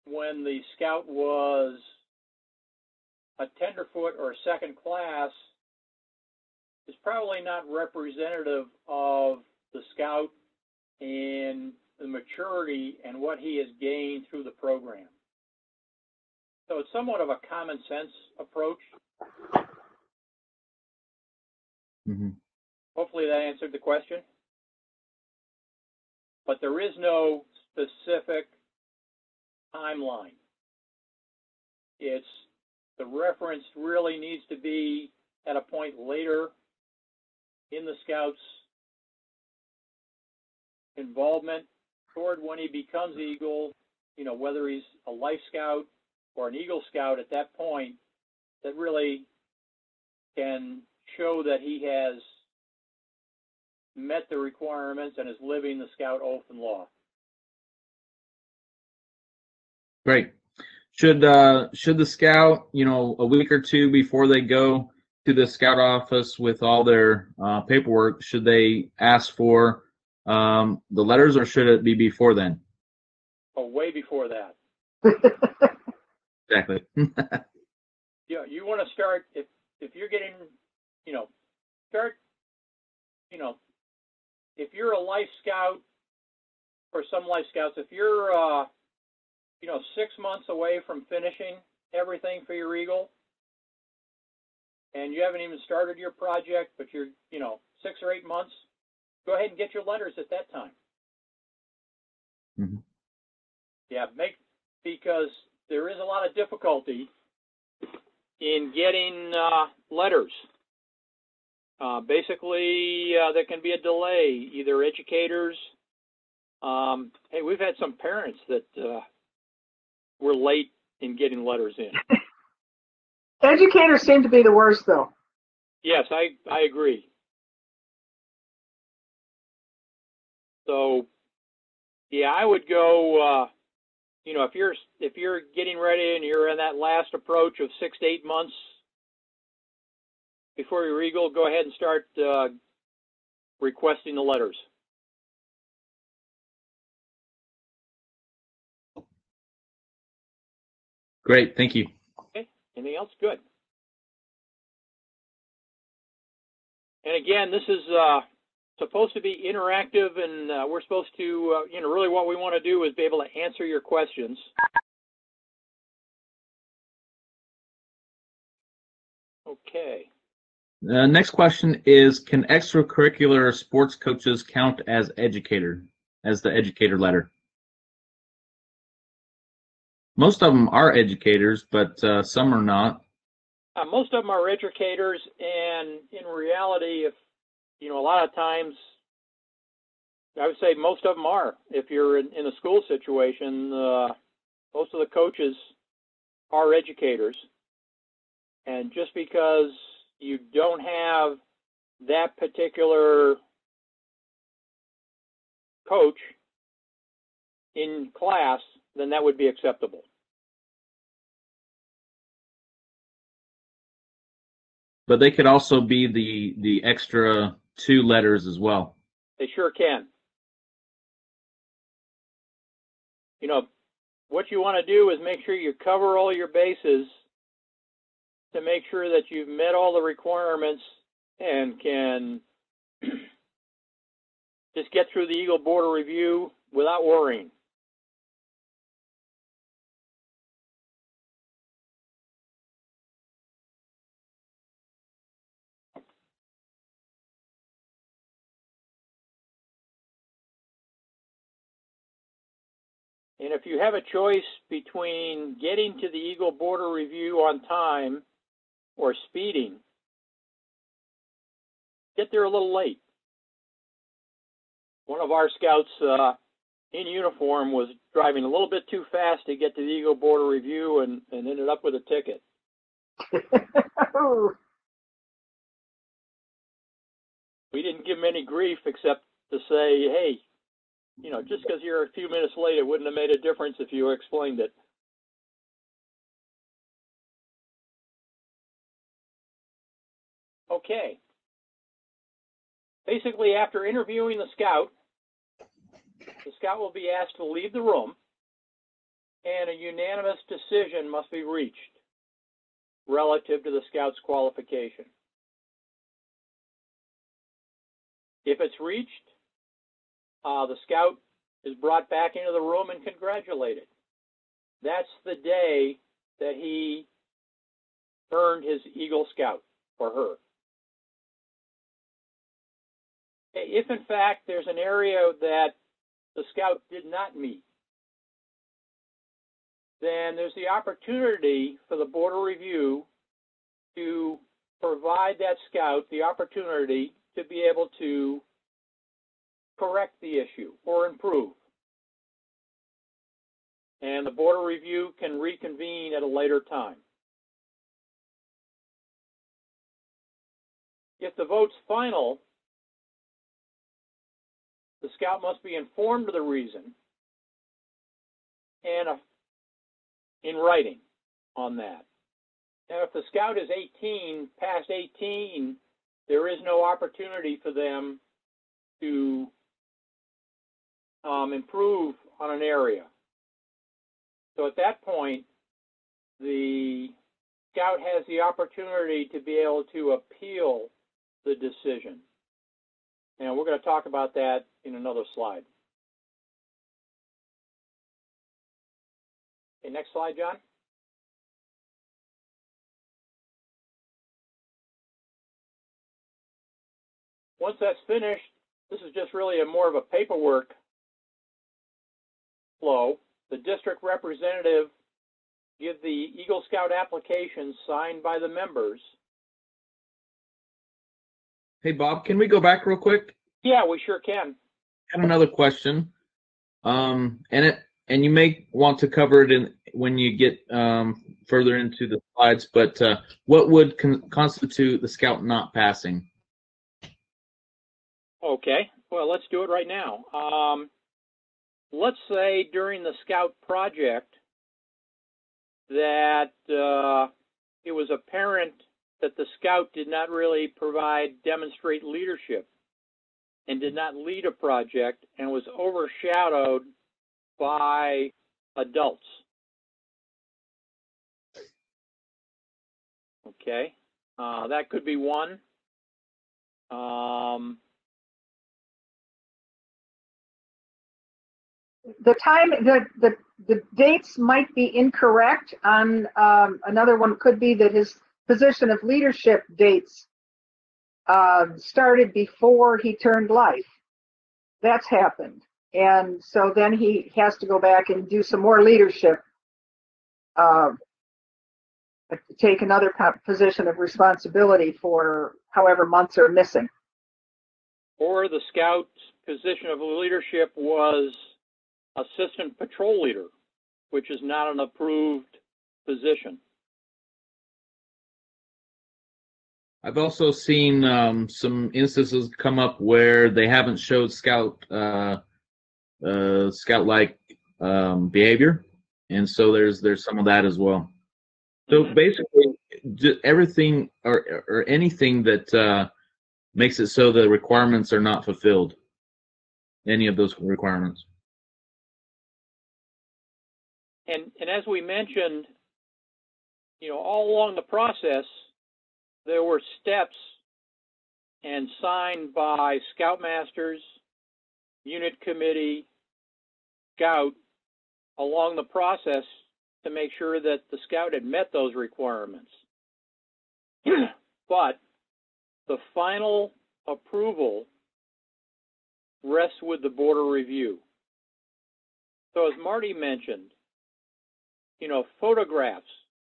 when the Scout was a tenderfoot or second class is probably not representative of the scout and the maturity and what he has gained through the program. So it's somewhat of a common sense approach. Mm-hmm. Hopefully that answered the question. But there is no specific timeline. It's the reference really needs to be at a point later in the scout's involvement toward when he becomes Eagle, you know, whether he's a Life Scout or an Eagle Scout at that point, that really can show that he has met the requirements and is living the Scout oath and law. Great. Should the scout, you know, a week or two before they go to the scout office with all their paperwork, should they ask for the letters, or should it be before then? Oh, way before that. Exactly. Yeah, you want to start if you're getting, you know, start, you know, if you're a Life Scout or some Life Scouts, if you're you know, 6 months away from finishing everything for your Eagle, and you haven't even started your project, but you're, you know, 6 or 8 months, go ahead and get your letters at that time. Mm-hmm. Yeah, because there is a lot of difficulty in getting letters. Basically, there can be a delay, either educators. Hey, we've had some parents that were late in getting letters in. Educators seem to be the worst, though. Yes, I agree. So, yeah, I would go. You know, if you're getting ready and you're in that last approach of 6 to 8 months before your Eagle, go ahead and start requesting the letters. Great. Thank you. Okay. Anything else? Good. And again, this is supposed to be interactive, and we're supposed to, you know, really what we want to do is be able to answer your questions. Okay. Next question is, can extracurricular sports coaches count as educator, as the educator letter? Most of them are educators, but some are not. Most of them are educators, and in reality, if, you know, a lot of times, I would say most of them are. If you're in a school situation, most of the coaches are educators. And just because you don't have that particular coach in class, then that would be acceptable. But they could also be the extra 2 letters as well. They sure can. You know, what you want to do is make sure you cover all your bases to make sure that you've met all the requirements and can just get through the Eagle Border Review without worrying. And if you have a choice between getting to the Eagle Border Review on time or speeding, get there a little late. One of our scouts in uniform was driving a little bit too fast to get to the Eagle Border Review and ended up with a ticket. We didn't give him any grief except to say, hey, you know, just because you're a few minutes late, it wouldn't have made a difference if you explained it. Okay. Basically, after interviewing the scout will be asked to leave the room, and a unanimous decision must be reached relative to the scout's qualification. If it's reached, the scout is brought back into the room and congratulated. That's the day that he earned his Eagle Scout, or her. If in fact there's an area that the scout did not meet, then there's the opportunity for the Board of Review to provide that scout the opportunity to be able to correct the issue or improve. And the Board of Review can reconvene at a later time. If the vote's final, the scout must be informed of the reason and in writing on that. Now, if the scout is 18, past 18, there is no opportunity for them to improve on an area. So at that point, the scout has the opportunity to be able to appeal the decision. And we're going to talk about that in another slide. Okay, next slide, John. Once that's finished, this is just really more of a paperwork flow. The district representative give the Eagle Scout application signed by the members. Hey, Bob, can we go back real quick? Yeah, we sure can. I have another question. And you may want to cover it when you get further into the slides, but what would constitute the scout not passing? Okay, well, let's do it right now. Let's say during the scout project that it was apparent that the scout did not really demonstrate leadership and did not lead a project and was overshadowed by adults. Okay, that could be one. The dates might be incorrect on another one. Could be that his position of leadership dates started before he turned life. That's happened. And so then he has to go back and do some more leadership, take another position of responsibility for however months are missing. Or the scout's position of leadership was assistant patrol leader, which is not an approved position. I've also seen some instances come up where they haven't showed scout-like behavior, and so there's some of that as well. So basically, everything or anything that makes it so the requirements are not fulfilled. Any of those requirements. And as we mentioned, all along the process, there were steps and signed by scoutmasters, unit committee, scout along the process to make sure that the scout had met those requirements. But the final approval rests with the Board of Review. So as Marty mentioned, photographs,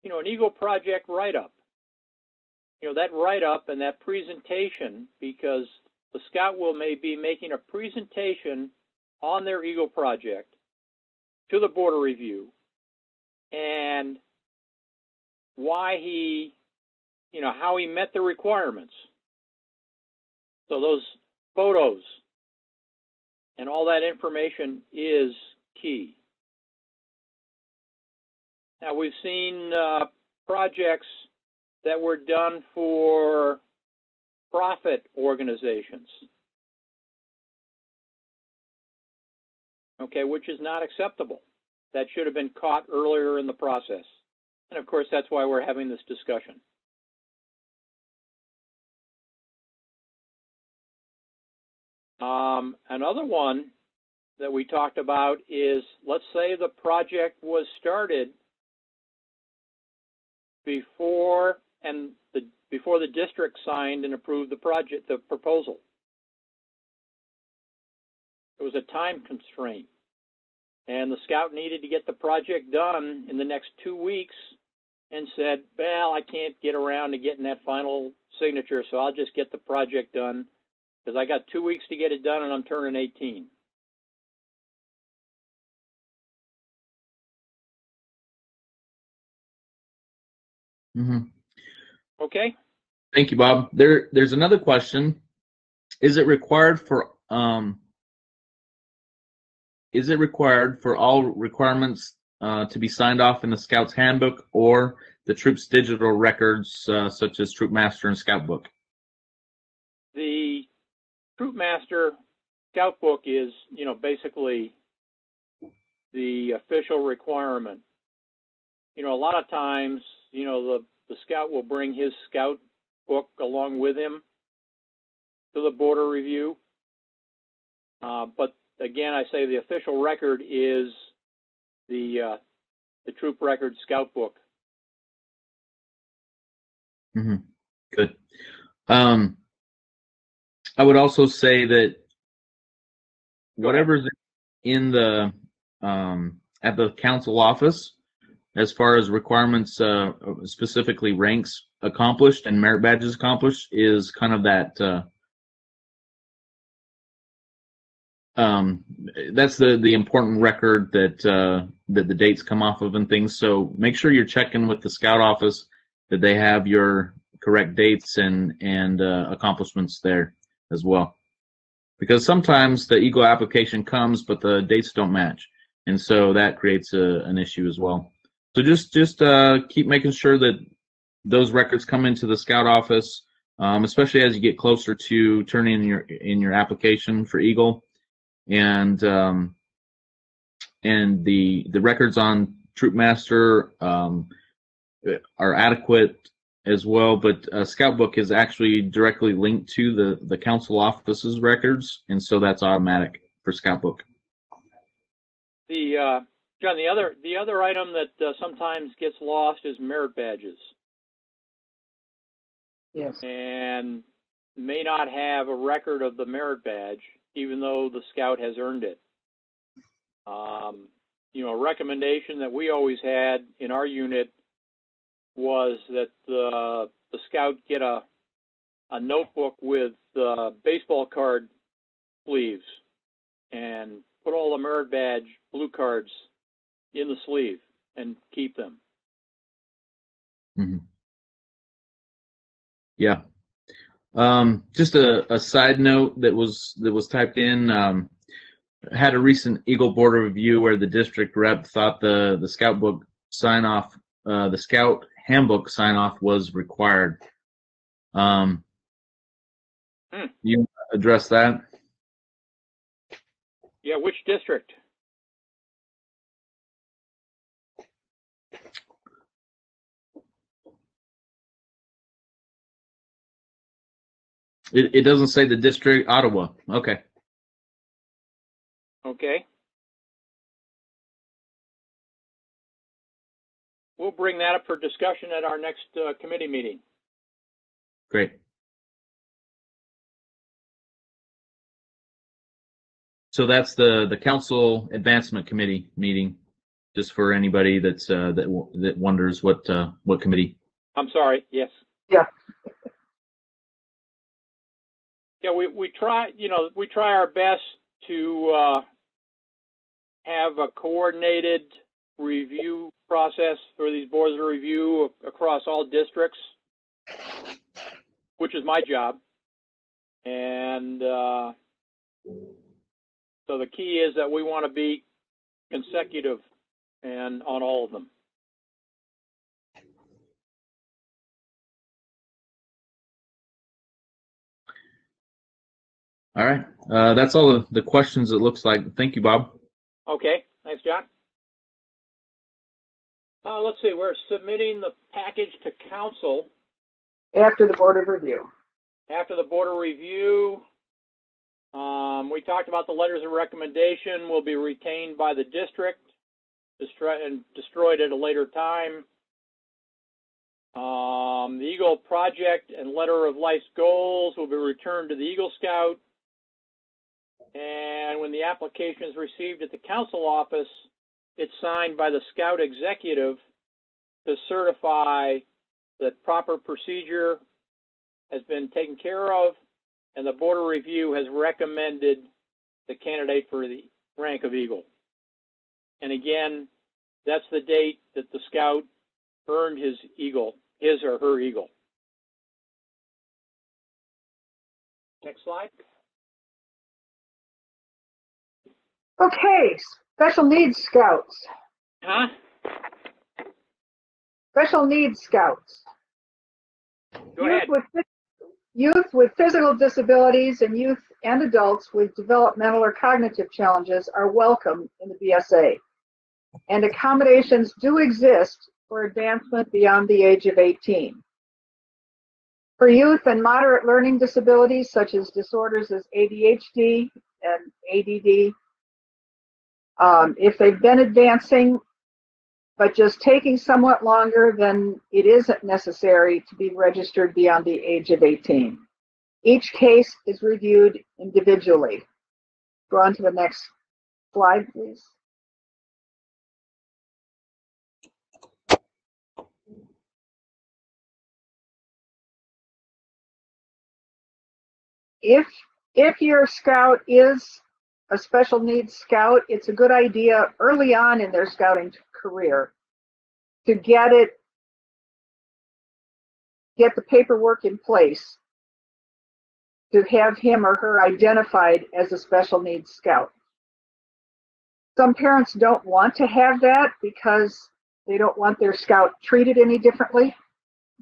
an Eagle Project write-up. That write-up and that presentation, because the scout may be making a presentation on their Eagle Project to the Board of Review and why he, how he met the requirements. So those photos and all that information is key. Now, we've seen projects that were done for profit organizations, okay, which is not acceptable. That should have been caught earlier in the process. And of course, that's why we're having this discussion. Another one that we talked about is, let's say the project was started before the district signed and approved the proposal. It was a time constraint, and the scout needed to get the project done in the next 2 weeks, and said, well, I can't get around to getting that final signature, so I'll just get the project done because I got 2 weeks to get it done and I'm turning 18. Mm-hmm. Okay. Thank you, Bob. There's another question. Is it required for all requirements to be signed off in the Scout's Handbook or the troop's digital records, such as Troop Master and Scout Book? The Troop Master Scout Book is, basically the official requirement. A lot of times, the scout will bring his scout book along with him to the border review. But again, I say the official record is the troop record scout book. Mm-hmm. Good. I would also say that whatever's in the at the council office, as far as requirements, specifically ranks accomplished and merit badges accomplished, is kind of that. That's the important record that the dates come off of and things. So make sure you're checking with the scout office that they have your correct dates and accomplishments there as well. Because sometimes the Eagle application comes, but the dates don't match, and so that creates an issue as well. So just keep making sure that those records come into the scout office, especially as you get closer to turning in your application for Eagle, and the records on Troop Master are adequate as well. But Scout Book is actually directly linked to the council office's records, and so that's automatic for Scout Book. John, the other item that sometimes gets lost is merit badges. Yes. And may not have a record of the merit badge, even though the scout has earned it. A recommendation that we always had in our unit was that the scout get a notebook with baseball card sleeves and put all the merit badge blue cards in the sleeve and keep them. Mm-hmm. Yeah. Just a side note that was typed in. Had a recent Eagle Border review where the district rep thought the Scout Book sign off, the Scout Handbook sign off was required. You address that? Yeah, which district? It doesn't say the district, Ottawa. Okay. Okay. We'll bring that up for discussion at our next committee meeting. Great. So that's the Council Advancement Committee meeting, just for anybody that's that wonders what committee. I'm sorry. Yes. Yeah. Yeah, we try our best to have a coordinated review process for these boards of review across all districts, which is my job. And so the key is that we want to be consecutive and on all of them. All right. That's all the questions it looks like. Thank you, Bob. Okay. Thanks, John. Let's see. We're submitting the package to council. After the board of review. After the board of review. We talked about the letters of recommendation will be retained by the district and destroyed at a later time. The Eagle Project and Letter of Life's Goals will be returned to the Eagle Scout. And when the application is received at the council office, it's signed by the Scout executive to certify that proper procedure has been taken care of and the board of review has recommended the candidate for the rank of Eagle. And again, that's the date that the Scout earned his Eagle, his or her Eagle. Next slide. Okay, special needs scouts. Huh? Special needs scouts. Go ahead. Youth with physical disabilities and youth and adults with developmental or cognitive challenges are welcome in the BSA. And accommodations do exist for advancement beyond the age of 18. For youth and moderate learning disabilities, such as disorders as ADHD and ADD, if they've been advancing, but just taking somewhat longer, then it isn't necessary to be registered beyond the age of 18. Each case is reviewed individually. Go on to the next slide, please. If your scout is a special needs scout, it's a good idea early on in their scouting career to get the paperwork in place to have him or her identified as a special needs scout. Some parents don't want to have that because they don't want their scout treated any differently.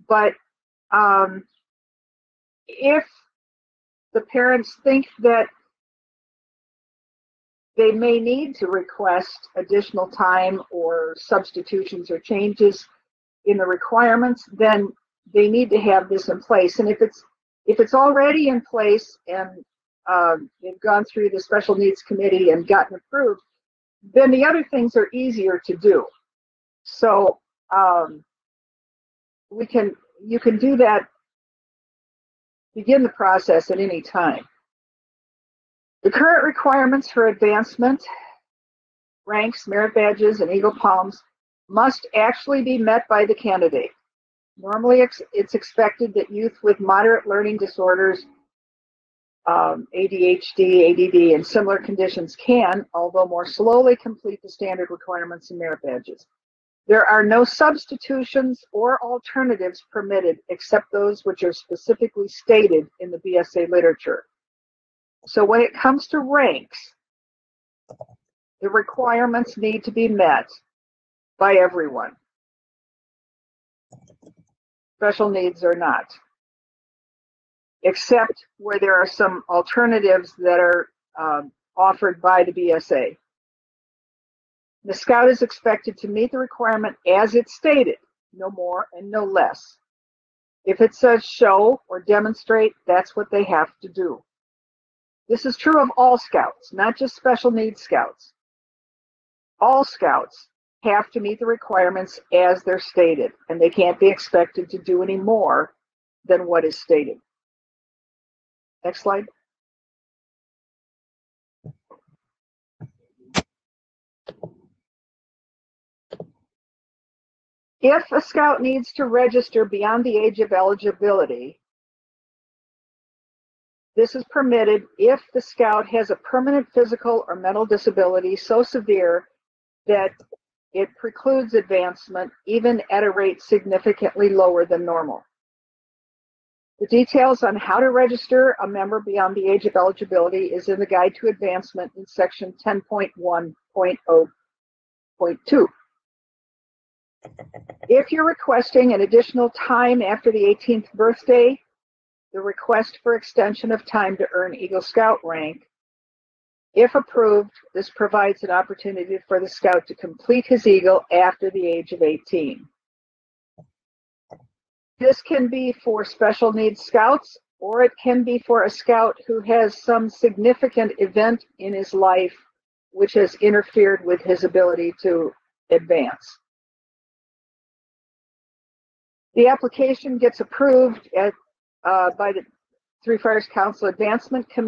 But if the parents think that they may need to request additional time or substitutions or changes in the requirements, then they need to have this in place. And if it's already in place and they've gone through the special needs committee and gotten approved, then the other things are easier to do. So you can do that, begin the process at any time. The current requirements for advancement, ranks, merit badges, and Eagle Palms must actually be met by the candidate. Normally, it's expected that youth with moderate learning disorders, ADHD, ADD, and similar conditions can, although more slowly, complete the standard requirements and merit badges. There are no substitutions or alternatives permitted except those which are specifically stated in the BSA literature. So when it comes to ranks, the requirements need to be met by everyone. Special needs or not, except where there are some alternatives that are offered by the BSA. The scout is expected to meet the requirement as it's stated, no more and no less. If it says show or demonstrate, that's what they have to do. This is true of all scouts, not just special needs scouts. All scouts have to meet the requirements as they're stated, and they can't be expected to do any more than what is stated. Next slide. If a scout needs to register beyond the age of eligibility, this is permitted if the scout has a permanent physical or mental disability so severe that it precludes advancement, even at a rate significantly lower than normal. The details on how to register a member beyond the age of eligibility is in the Guide to Advancement in section 10.1.0.2. If you're requesting an additional time after the 18th birthday, the request for extension of time to earn Eagle Scout rank, if approved, this provides an opportunity for the scout to complete his Eagle after the age of 18. This can be for special needs scouts or it can be for a scout who has some significant event in his life which has interfered with his ability to advance. The application gets approved by the Three Fires Council Advancement Committee.